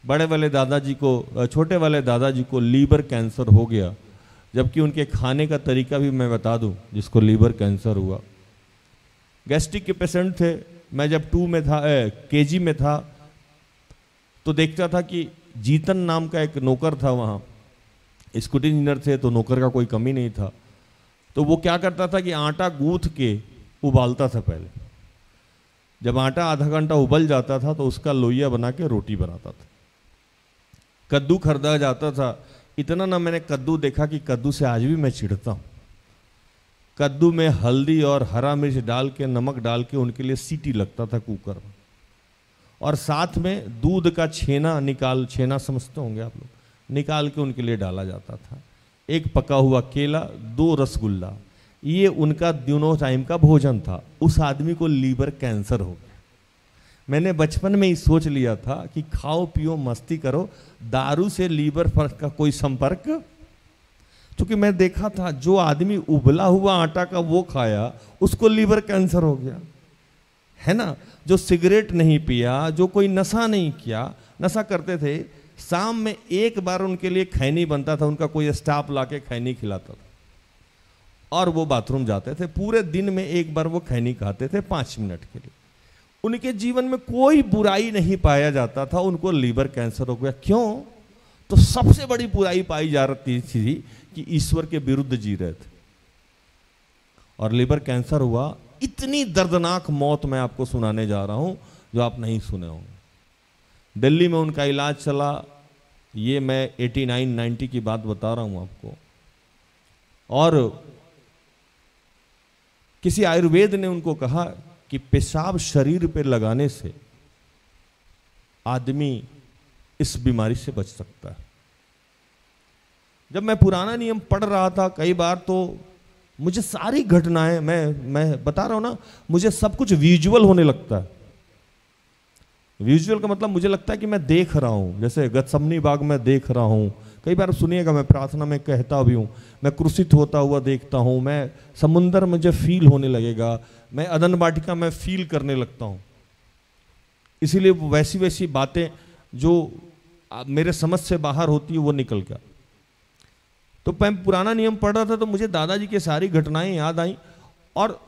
बड़े वाले दादाजी को, छोटे वाले दादाजी को लीवर कैंसर हो गया, जबकि उनके खाने का तरीका भी मैं बता दूं जिसको लीवर कैंसर हुआ। गैस्ट्रिक के पेशेंट थे। मैं जब 2 में था, केजी में था, तो देखता था कि जीतन नाम का एक नौकर था वहाँ, स्कूटी इंजीनियर थे तो नौकर का कोई कमी नहीं था। तो वो क्या करता था कि आटा गूंथ के उबालता था पहले। जब आटा आधा घंटा उबल जाता था तो उसका लोइया बना के रोटी बनाता था। कद्दू खरीदा जाता था। इतना ना मैंने कद्दू देखा कि कद्दू से आज भी मैं चिढ़ता हूँ। कद्दू में हल्दी और हरा मिर्च डाल के, नमक डाल के उनके लिए सीटी लगता था कुकर में, और साथ में दूध का छेना समझते होंगे आप लोग, निकाल के उनके लिए डाला जाता था। एक पका हुआ केला, 2 रसगुल्ला, ये उनका दोनों टाइम का भोजन था। उस आदमी को लीवर कैंसर हो गया। मैंने बचपन में ही सोच लिया था कि खाओ पियो मस्ती करो, दारू से लीवर का कोई संपर्क। क्योंकि मैं देखा था जो आदमी उबला हुआ आटा का वो खाया, उसको लीवर कैंसर हो गया, है ना। जो सिगरेट नहीं पिया, जो कोई नशा नहीं किया, नशा करते थे शाम में एक बार उनके लिए खैनी बनता था, उनका कोई स्टाफ लाके खैनी खिलाता था और वो बाथरूम जाते थे। पूरे दिन में एक बार वो खैनी खाते थे 5 मिनट के लिए। उनके जीवन में कोई बुराई नहीं पाया जाता था। उनको लीवर कैंसर हो गया, क्यों? तो सबसे बड़ी बुराई पाई जा रही थी कि ईश्वर के विरुद्ध जी रहे थे और लीवर कैंसर हुआ। इतनी दर्दनाक मौत मैं आपको सुनाने जा रहा हूं जो आप नहीं सुने होंगे। दिल्ली में उनका इलाज चला, ये मैं 89-90 की बात बता रहा हूं आपको। और किसी आयुर्वेद ने उनको कहा कि पेशाब शरीर पे लगाने से आदमी इस बीमारी से बच सकता है। जब मैं पुराना नियम पढ़ रहा था कई बार, तो मुझे सारी घटनाएं, मैं बता रहा हूं ना, मुझे सब कुछ विजुअल होने लगता है। विजुअल का मतलब मुझे लगता है कि मैं देख रहा हूं, जैसे गतसमनी बाग में देख रहा हूं। कई बार सुनिएगा, मैं प्रार्थना में कहता भी हूं, मैं क्रूसित होता हुआ देखता हूं, मैं समुंदर मुझे फील होने लगेगा, मैं अदन वाटिका में फील करने लगता हूं। इसीलिए वैसी वैसी बातें जो मेरे समझ से बाहर होती है वो निकल गया। तो मैं पुराना नियम पढ़ रहा था तो मुझे दादाजी की सारी घटनाएं याद आई और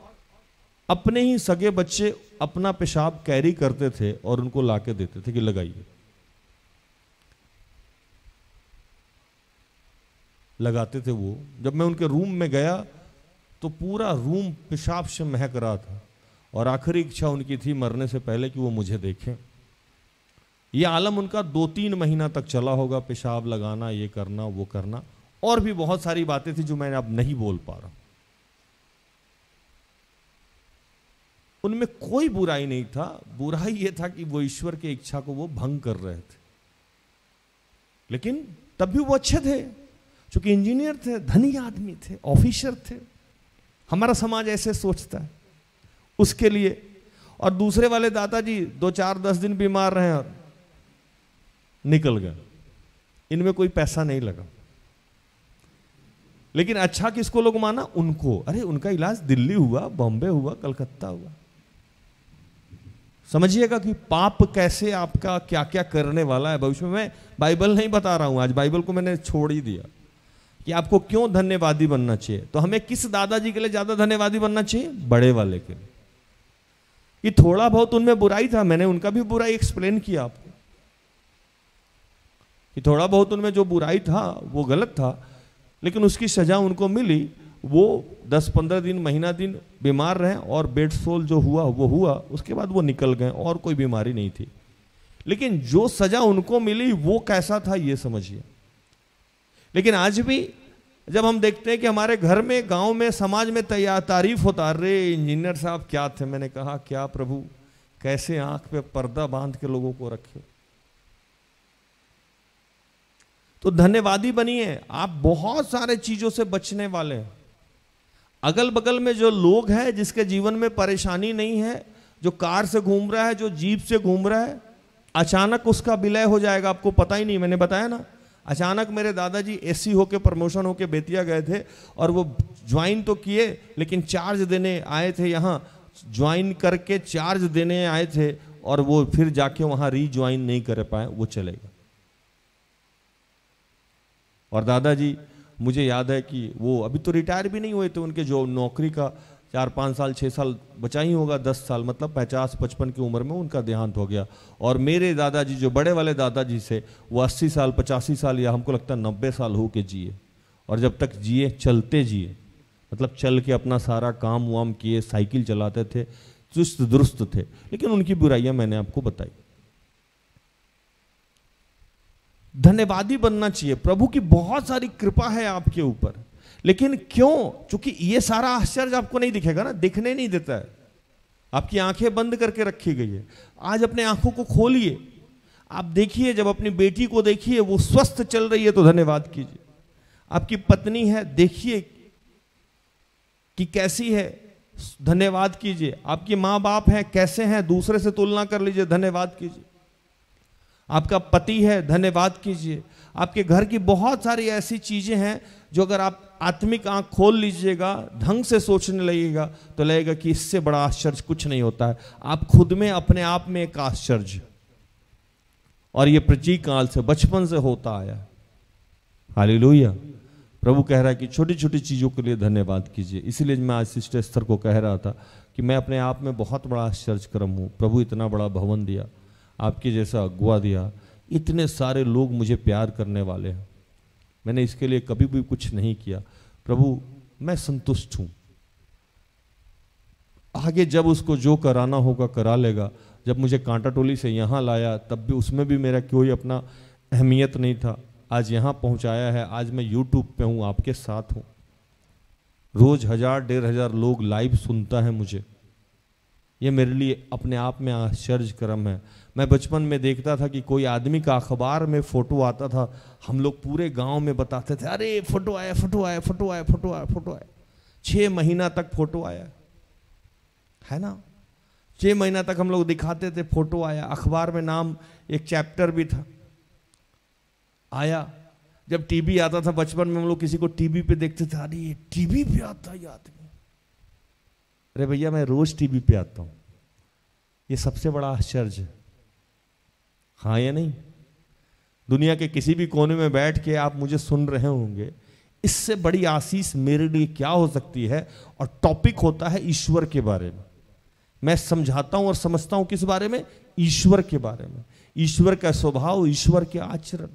अपने ही सगे बच्चे अपना पेशाब कैरी करते थे और उनको लाके देते थे कि लगाइए। लगाते थे वो। जब मैं उनके रूम में गया तो पूरा रूम पेशाब से महक रहा था और आखिरी इच्छा उनकी थी मरने से पहले कि वो मुझे देखें। ये आलम उनका 2-3 महीना तक चला होगा, पेशाब लगाना, ये करना, वो करना, और भी बहुत सारी बातें थी जो मैं अब नहीं बोल पा रहा। उनमें कोई बुराई नहीं था, बुराई ये था कि वो ईश्वर की इच्छा को वो भंग कर रहे थे। लेकिन तब भी वो अच्छे थे, क्योंकि इंजीनियर थे, धनी आदमी थे, ऑफिसर थे। हमारा समाज ऐसे सोचता है उसके लिए। और दूसरे वाले दादाजी 2-4-10 दिन बीमार रहे और निकल गए। इनमें कोई पैसा नहीं लगा। लेकिन अच्छा किसको लोग माना? उनको। अरे उनका इलाज दिल्ली हुआ, बॉम्बे हुआ, कलकत्ता हुआ। समझिएगा कि पाप कैसे आपका क्या क्या करने वाला है भविष्य में। मैं बाइबल नहीं बता रहा हूं आज, बाइबल को मैंने छोड़ ही दिया कि आपको क्यों धन्यवादी बनना चाहिए। तो हमें किस दादाजी के लिए ज्यादा धन्यवादी बनना चाहिए? बड़े वाले के लिए। कि थोड़ा बहुत उनमें बुराई था, मैंने उनका भी बुराई एक्सप्लेन किया आपको कि थोड़ा बहुत उनमें जो बुराई था वो गलत था, लेकिन उसकी सजा उनको मिली। वो 10-15 दिन, महीना दिन बीमार रहे और बेड सोल जो हुआ वो हुआ, उसके बाद वो निकल गए और कोई बीमारी नहीं थी। लेकिन जो सजा उनको मिली वो कैसा था ये समझिए। लेकिन आज भी जब हम देखते हैं कि हमारे घर में, गांव में, समाज में तारीफ होता, अरे इंजीनियर साहब क्या थे, मैंने कहा क्या प्रभु, कैसे आंख पे पर्दा बांध के लोगों को रखे। तो धन्यवादी बनिए। आप बहुत सारे चीजों से बचने वाले हैं। अगल बगल में जो लोग हैं जिसके जीवन में परेशानी नहीं है, जो कार से घूम रहा है, जो जीप से घूम रहा है, अचानक उसका विलय हो जाएगा, आपको पता ही नहीं। मैंने बताया ना, अचानक मेरे दादाजी एससी होके प्रमोशन होके बेतिया गए थे और वो ज्वाइन तो किए, लेकिन चार्ज देने आए थे, यहाँ ज्वाइन करके चार्ज देने आए थे और वो फिर जाके वहाँ रीज्वाइन नहीं कर पाए, वो चले गए। और दादाजी, मुझे याद है कि वो अभी तो रिटायर भी नहीं हुए थे, उनके जो नौकरी का 4-5 साल 6 साल बचा ही होगा, 10 साल, मतलब 50-55 की उम्र में उनका देहांत हो गया। और मेरे दादाजी जो बड़े वाले दादाजी से, वो 80 साल 85 साल या हमको लगता है 90 साल हो के जिए। और जब तक जिए चलते जिए, मतलब चल के अपना सारा काम वाम किए, साइकिल चलाते थे, चुस्त दुरुस्त थे। लेकिन उनकी बुराइयां मैंने आपको बताई। धन्यवादी बनना चाहिए। प्रभु की बहुत सारी कृपा है आपके ऊपर, लेकिन क्यों? क्योंकि ये सारा आश्चर्य आपको नहीं दिखेगा ना, दिखने नहीं देता है। आपकी आंखें बंद करके रखी गई है। आज अपने आंखों को खोलिए, आप देखिए, जब अपनी बेटी को देखिए वो स्वस्थ चल रही है तो धन्यवाद कीजिए। आपकी पत्नी है, देखिए कि कैसी है, धन्यवाद कीजिए। आपके माँ बाप हैं, कैसे हैं, दूसरे से तुलना कर लीजिए, धन्यवाद कीजिए। आपका पति है, धन्यवाद कीजिए। आपके घर की बहुत सारी ऐसी चीजें हैं जो अगर आप आत्मिक आंख खोल लीजिएगा, ढंग से सोचने लगेगा तो लगेगा कि इससे बड़ा आश्चर्य कुछ नहीं होता है। आप खुद में, अपने आप में एक आश्चर्य। और ये प्राचीन काल से, बचपन से होता आया। हालेलुया। प्रभु कह रहा है कि छोटी छोटी चीज़ों के लिए धन्यवाद कीजिए। इसीलिए मैं आज सिस्टर एस्थर को कह रहा था कि मैं अपने आप में बहुत बड़ा आश्चर्यक्रम हूँ। प्रभु इतना बड़ा भवन दिया, आपके जैसा अगुआ दिया, इतने सारे लोग मुझे प्यार करने वाले हैं। मैंने इसके लिए कभी भी कुछ नहीं किया। प्रभु मैं संतुष्ट हूँ। आगे जब उसको जो कराना होगा करा लेगा। जब मुझे कांटा टोली से यहाँ लाया तब भी उसमें भी मेरा कोई अपना अहमियत नहीं था। आज यहाँ पहुँचाया है, आज मैं यूट्यूब पे हूँ, आपके साथ हूँ। रोज 1000-1500 लोग लाइव सुनता है मुझे। ये मेरे लिए अपने आप में आश्चर्यक्रम है। मैं बचपन में देखता था कि कोई आदमी का अखबार में फोटो आता था, हम लोग पूरे गांव में बताते थे, अरे फोटो आया, फोटो आया, फोटो आया, फोटो आया, फोटो आया। 6 महीना तक फोटो आया है ना, 6 महीना तक हम लोग दिखाते थे फोटो आया। अखबार में नाम, एक चैप्टर भी था आया। जब टीवी आता था बचपन में हम लोग किसी को टीवी पे देखते थे, अरे ये टीवी पे आता है आदमी। अरे भैया मैं रोज टीवी पे आता हूं। ये सबसे बड़ा आश्चर्य है, हाँ या नहीं? दुनिया के किसी भी कोने में बैठ के आप मुझे सुन रहे होंगे, इससे बड़ी आशीष मेरे लिए क्या हो सकती है? और टॉपिक होता है ईश्वर के बारे में। मैं समझाता हूं और समझता हूं किस बारे में? ईश्वर के बारे में। ईश्वर का स्वभाव, ईश्वर के आचरण।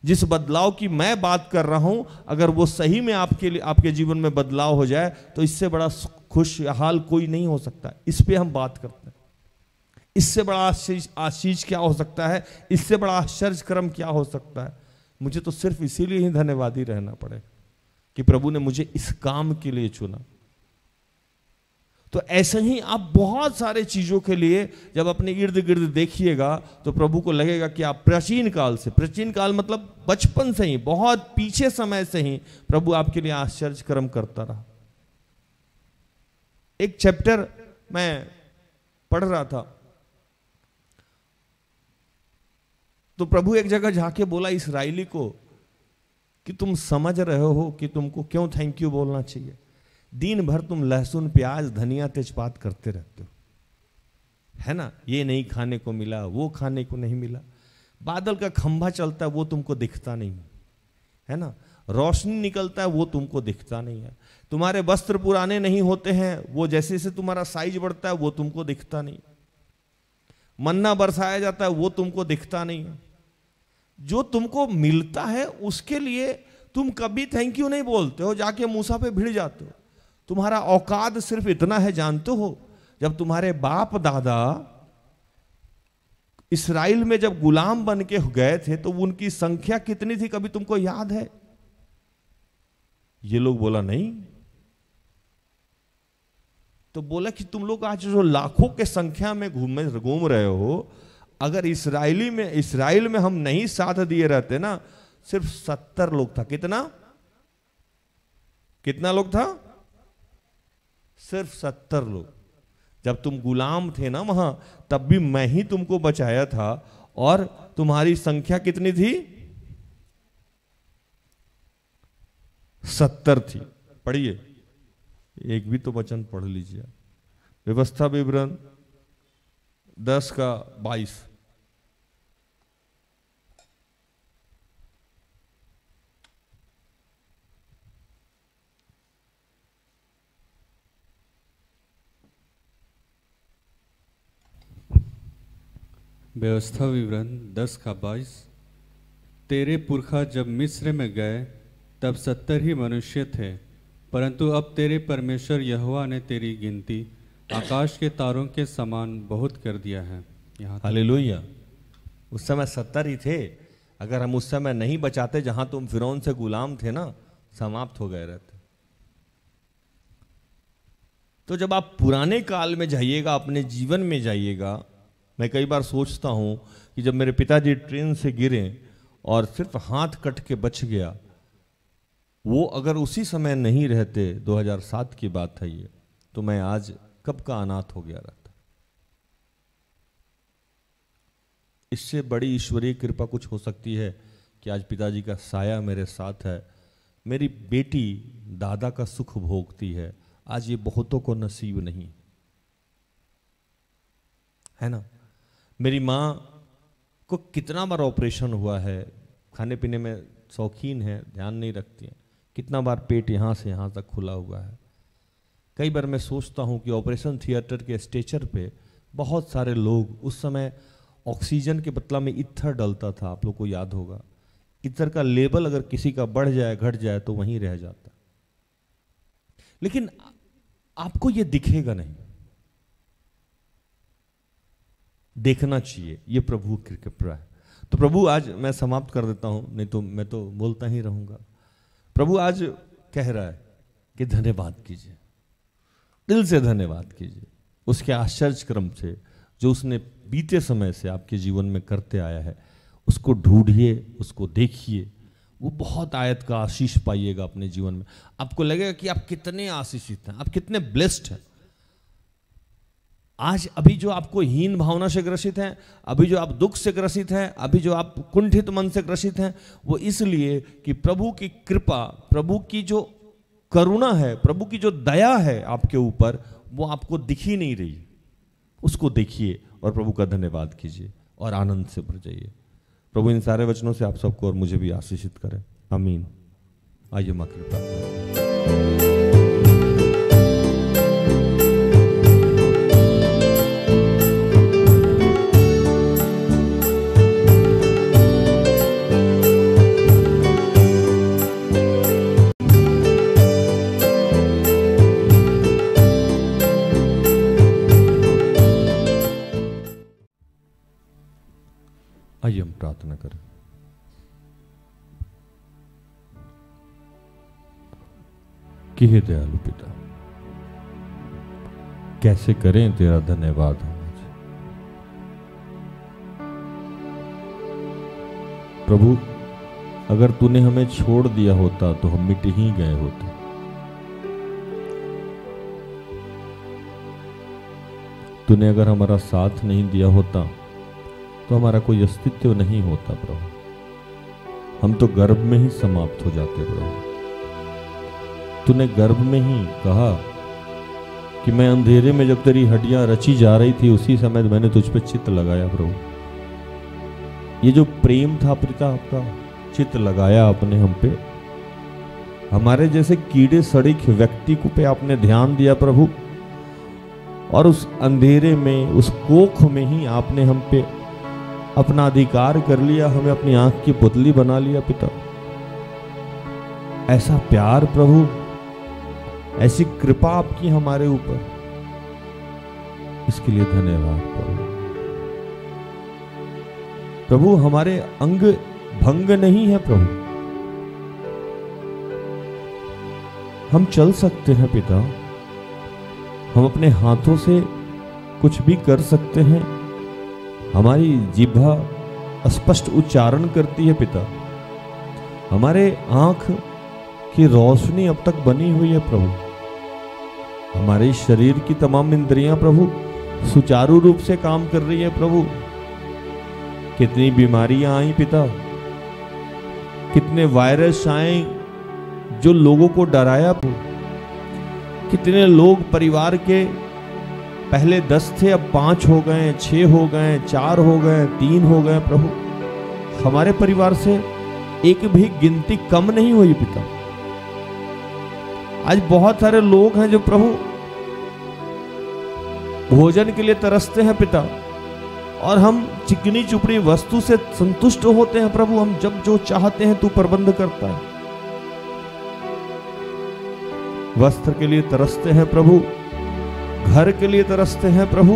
जिस बदलाव की मैं बात कर रहा हूं, अगर वो सही में आपके लिए, आपके जीवन में बदलाव हो जाए तो इससे बड़ा खुशहाल कोई नहीं हो सकता। इस पे हम बात करते हैं। इससे बड़ा आशीष क्या हो सकता है? इससे बड़ा आश्चर्यक्रम क्या हो सकता है? मुझे तो सिर्फ इसीलिए ही धन्यवादी रहना पड़े कि प्रभु ने मुझे इस काम के लिए चुना। तो ऐसे ही आप बहुत सारे चीजों के लिए जब अपने इर्द गिर्द देखिएगा तो प्रभु को लगेगा कि आप प्राचीन काल से, प्राचीन काल मतलब बचपन से ही, बहुत पीछे समय से ही प्रभु आपके लिए आश्चर्यक्रम करता रहा। एक चैप्टर मैं पढ़ रहा था तो प्रभु एक जगह जाके बोला इस्राएली को कि तुम समझ रहे हो कि तुमको क्यों थैंक यू बोलना चाहिए? दिन भर तुम लहसुन, प्याज, धनिया, तेजपात करते रहते हो, है ना? ये नहीं खाने को मिला, वो खाने को नहीं मिला। बादल का खंभा चलता है वो तुमको दिखता नहीं है ना, रोशनी निकलता है वो तुमको दिखता नहीं है। तुम्हारे वस्त्र पुराने नहीं होते हैं, वो जैसे जैसे तुम्हारा साइज बढ़ता है वो तुमको दिखता नहीं। मन्ना बरसाया जाता है वो तुमको दिखता नहीं है। जो तुमको मिलता है उसके लिए तुम कभी थैंक यू नहीं बोलते हो, जाके मूसा पे भिड़ जाते हो। तुम्हारा औकात सिर्फ इतना है, जानते हो? जब तुम्हारे बाप दादा इस्राएल में जब गुलाम बन के गए थे तो उनकी संख्या कितनी थी, कभी तुमको याद है? ये लोग बोला नहीं। तो बोला कि तुम लोग आज जो लाखों के संख्या में घूम रहे हो, अगर इस्राएल में हम नहीं साथ दिए रहते ना, सिर्फ 70 लोग था। कितना लोग था? सिर्फ 70 लोग। जब तुम गुलाम थे ना वहां, तब भी मैं ही तुमको बचाया था। और तुम्हारी संख्या कितनी थी? 70 थी। पढ़िए, एक भी तो वचन पढ़ लीजिए। व्यवस्था विवरण 10:22। व्यवस्था विवरण 10:22। तेरे पुरखा जब मिस्र में गए तब 70 ही मनुष्य थे, परंतु अब तेरे परमेश्वर यहोवा ने तेरी गिनती आकाश के तारों के समान बहुत कर दिया है। यहाँ हालेलुया। उस समय 70 ही थे। अगर हम उस समय नहीं बचाते, जहां तुम फिरौन से गुलाम थे ना, समाप्त हो गए रहते। तो जब आप पुराने काल में जाइएगा, अपने जीवन में जाइएगा, मैं कई बार सोचता हूं कि जब मेरे पिताजी ट्रेन से गिरे और सिर्फ हाथ कट के बच गया, वो अगर उसी समय नहीं रहते, 2007 की बात है ये, तो मैं आज कब का अनाथ हो गया रहता। इससे बड़ी ईश्वरीय कृपा कुछ हो सकती है कि आज पिताजी का साया मेरे साथ है। मेरी बेटी दादा का सुख भोगती है। आज ये बहुतों को नसीब नहीं है ना। मेरी माँ को कितना बार ऑपरेशन हुआ है, खाने पीने में शौकीन है, ध्यान नहीं रखती हैं, कितना बार पेट यहाँ से यहाँ तक खुला हुआ है। कई बार मैं सोचता हूँ कि ऑपरेशन थिएटर के स्ट्रेचर पे बहुत सारे लोग, उस समय ऑक्सीजन के बदला में इथर डलता था, आप लोग को याद होगा। इथर का लेवल अगर किसी का बढ़ जाए, घट जाए तो वहीं रह जाता, लेकिन आपको ये दिखेगा नहीं। देखना चाहिए, ये प्रभु की कृपा है। तो प्रभु आज मैं समाप्त कर देता हूं, नहीं तो मैं तो बोलता ही रहूंगा। प्रभु आज कह रहा है कि धन्यवाद कीजिए, दिल से धन्यवाद कीजिए उसके आश्चर्य क्रम से जो उसने बीते समय से आपके जीवन में करते आया है। उसको ढूंढिए, उसको देखिए, वो बहुत आयत का आशीष पाइएगा अपने जीवन में। आपको लगेगा कि आप कितने आशीषित हैं, आप कितने ब्लेस्ड हैं। आज अभी जो आपको हीन भावना से ग्रसित हैं, अभी जो आप दुख से ग्रसित हैं, अभी जो आप कुंठित मन से ग्रसित हैं, वो इसलिए कि प्रभु की कृपा, प्रभु की जो करुणा है, प्रभु की जो दया है आपके ऊपर, वो आपको दिख ही नहीं रही। उसको देखिए और प्रभु का धन्यवाद कीजिए और आनंद से भर जाइए। प्रभु इन सारे वचनों से आप सबको और मुझे भी आशीषित करें, आमीन। आइए मां की प्रार्थना। आइए हम प्रार्थना करें। कि हे दयालु पिता, कैसे करें तेरा धन्यवाद हम आज। प्रभु, अगर तूने हमें छोड़ दिया होता तो हम मिट ही गए होते। तूने अगर हमारा साथ नहीं दिया होता तो हमारा कोई अस्तित्व नहीं होता प्रभु, हम तो गर्भ में ही समाप्त हो जाते प्रभु। तूने गर्भ में ही कहा कि मैं अंधेरे में जब तेरी हड्डियां रची जा रही थी, उसी समय मैंने तुझ पे चित्त लगाया प्रभु। ये जो प्रेम था पिता आपका, चित्त लगाया आपने हम पे। हमारे जैसे कीड़े सड़िक व्यक्ति को पे आपने ध्यान दिया प्रभु, और उस अंधेरे में, उस कोख में ही आपने हम पे अपना अधिकार कर लिया, हमें अपनी आंख की पुतली बना लिया पिता। ऐसा प्यार प्रभु, ऐसी कृपा आपकी हमारे ऊपर, इसके लिए धन्यवाद प्रभु। प्रभु, हमारे अंग भंग नहीं है प्रभु, हम चल सकते हैं पिता, हम अपने हाथों से कुछ भी कर सकते हैं, हमारी जिह्वा स्पष्ट उच्चारण करती है पिता, हमारे आंख की रोशनी अब तक बनी हुई है प्रभु, हमारे शरीर की तमाम इंद्रियां प्रभु सुचारू रूप से काम कर रही है प्रभु। कितनी बीमारियां आई पिता, कितने वायरस आए जो लोगों को डराया प्रभु, कितने लोग परिवार के पहले 10 थे, अब 5 हो गए, 6 हो गए, 4 हो गए, 3 हो गए प्रभु। हमारे परिवार से एक भी गिनती कम नहीं हुई पिता। आज बहुत सारे लोग हैं जो प्रभु भोजन के लिए तरसते हैं पिता, और हम चिकनी चुपड़ी वस्तु से संतुष्ट होते हैं प्रभु। हम जब जो चाहते हैं तू प्रबंध करता है। वस्त्र के लिए तरसते हैं प्रभु, घर के लिए तरसते हैं प्रभु,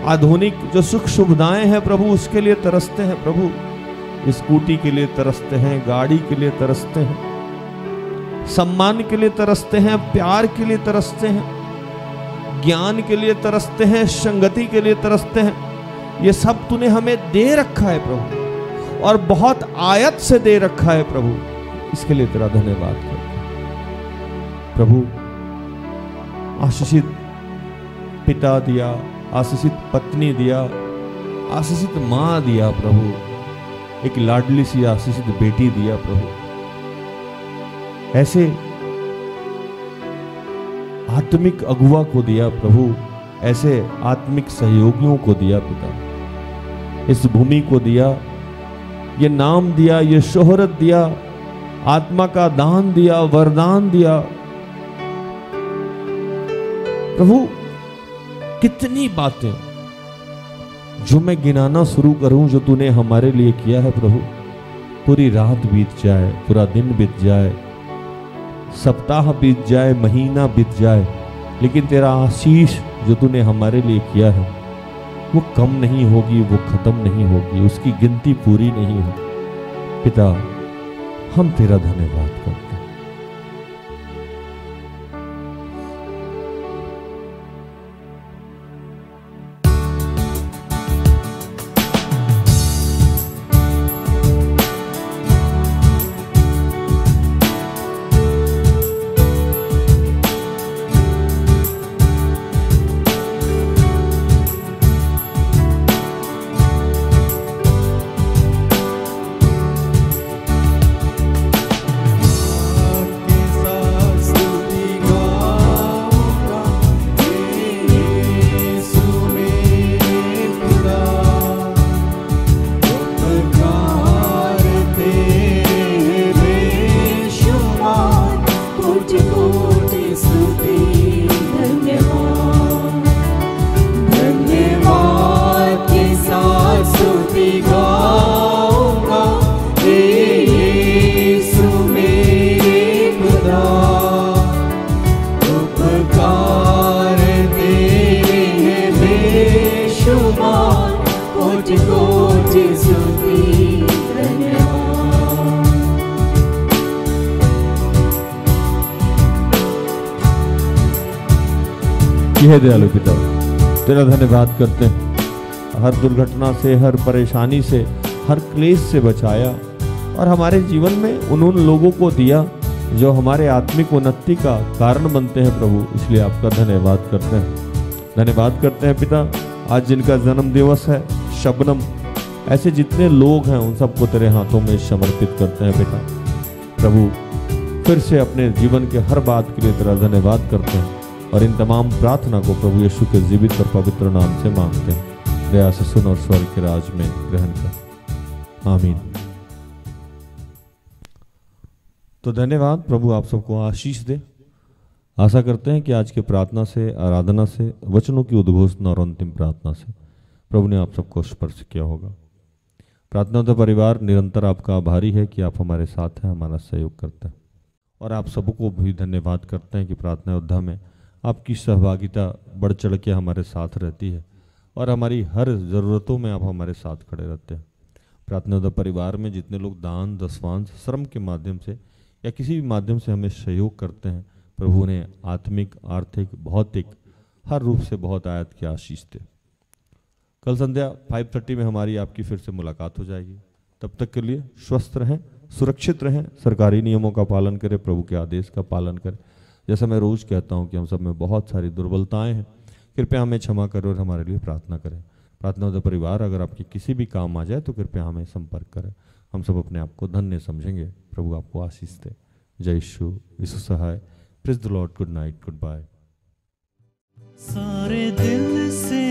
आधुनिक जो सुख सुविधाएं हैं प्रभु उसके लिए तरसते हैं प्रभु, स्कूटी के लिए तरसते हैं, गाड़ी के लिए तरसते हैं, सम्मान के लिए तरसते हैं, प्यार के लिए तरसते हैं, ज्ञान के लिए तरसते हैं, संगति के लिए तरसते हैं। ये सब तूने हमें दे रखा है प्रभु, और बहुत आयत से दे रखा है प्रभु। इसके लिए तेरा धन्यवाद करते हैं प्रभु। आशीषित पिता दिया, आशीषित पत्नी दिया, आशीषित मां दिया प्रभु, एक लाडली सी आशीषित बेटी दिया प्रभु। ऐसे आत्मिक अगुवा को दिया प्रभु, ऐसे आत्मिक सहयोगियों को दिया पिता। इस भूमि को दिया, ये नाम दिया, ये शोहरत दिया, आत्मा का दान दिया, वरदान दिया। प्रभु कितनी बातें जो मैं गिनाना शुरू करूं जो तूने हमारे लिए किया है प्रभु, पूरी रात बीत जाए, पूरा दिन बीत जाए, सप्ताह बीत जाए, महीना बीत जाए, लेकिन तेरा आशीष जो तूने हमारे लिए किया है वो कम नहीं होगी, वो खत्म नहीं होगी, उसकी गिनती पूरी नहीं होगी। पिता, हम तेरा धन्यवाद करते हैं। हे दयालु पिता, तेरा धन्यवाद करते हैं। हर दुर्घटना से, हर परेशानी से, हर क्लेश से बचाया और हमारे जीवन में उन लोगों को दिया जो हमारे आत्मिक उन्नति का कारण बनते हैं प्रभु, इसलिए आपका धन्यवाद करते हैं। धन्यवाद करते हैं पिता, आज जिनका जन्म दिवस है, शबनम, ऐसे जितने लोग हैं उन सबको तेरे हाथों में समर्पित करते हैं पिता। प्रभु फिर से अपने जीवन के हर बात के लिए तेरा धन्यवाद करते हैं और इन तमाम प्रार्थना को प्रभु यीशु के जीवित और पवित्र नाम से मांगते हैं। दया से सुन और स्वर्ग के राज में ग्रहण कर, आमीन। तो धन्यवाद, प्रभु आप सबको आशीष दे। आशा करते हैं कि आज के प्रार्थना से, आराधना से, वचनों की उद्घोषणा और अंतिम प्रार्थना से प्रभु ने आप सबको स्पर्श किया होगा। प्रार्थना तो परिवार निरंतर आपका आभारी है कि आप हमारे साथ हैं, हमारा सहयोग करते हैं और आप सबको भी धन्यवाद करते हैं कि प्रार्थना योद्धा में आपकी सहभागिता बढ़ चढ़ के हमारे साथ रहती है और हमारी हर ज़रूरतों में आप हमारे साथ खड़े रहते हैं। प्रार्थना योद्धा परिवार में जितने लोग दान, दशवांश, श्रम के माध्यम से या किसी भी माध्यम से हमें सहयोग करते हैं, प्रभु ने आत्मिक, आर्थिक, भौतिक हर रूप से बहुत आयत की आशीष दे। कल संध्या 5:30 में हमारी आपकी फिर से मुलाकात हो जाएगी। तब तक के लिए स्वस्थ रहें, सुरक्षित रहें, सरकारी नियमों का पालन करें, प्रभु के आदेश का पालन करें। जैसा मैं रोज कहता हूं कि हम सब में बहुत सारी दुर्बलताएं हैं, कृपया हमें क्षमा करें और हमारे लिए प्रार्थना करें। प्रार्थना योद्धा परिवार अगर आपके किसी भी काम आ जाए तो कृपया हमें संपर्क करें, हम सब अपने आप को धन्य समझेंगे। प्रभु आपको आशीष दे। जय यीशु, यीशु सहाय। Praise the lord. Good night, goodbye. सारे दिल से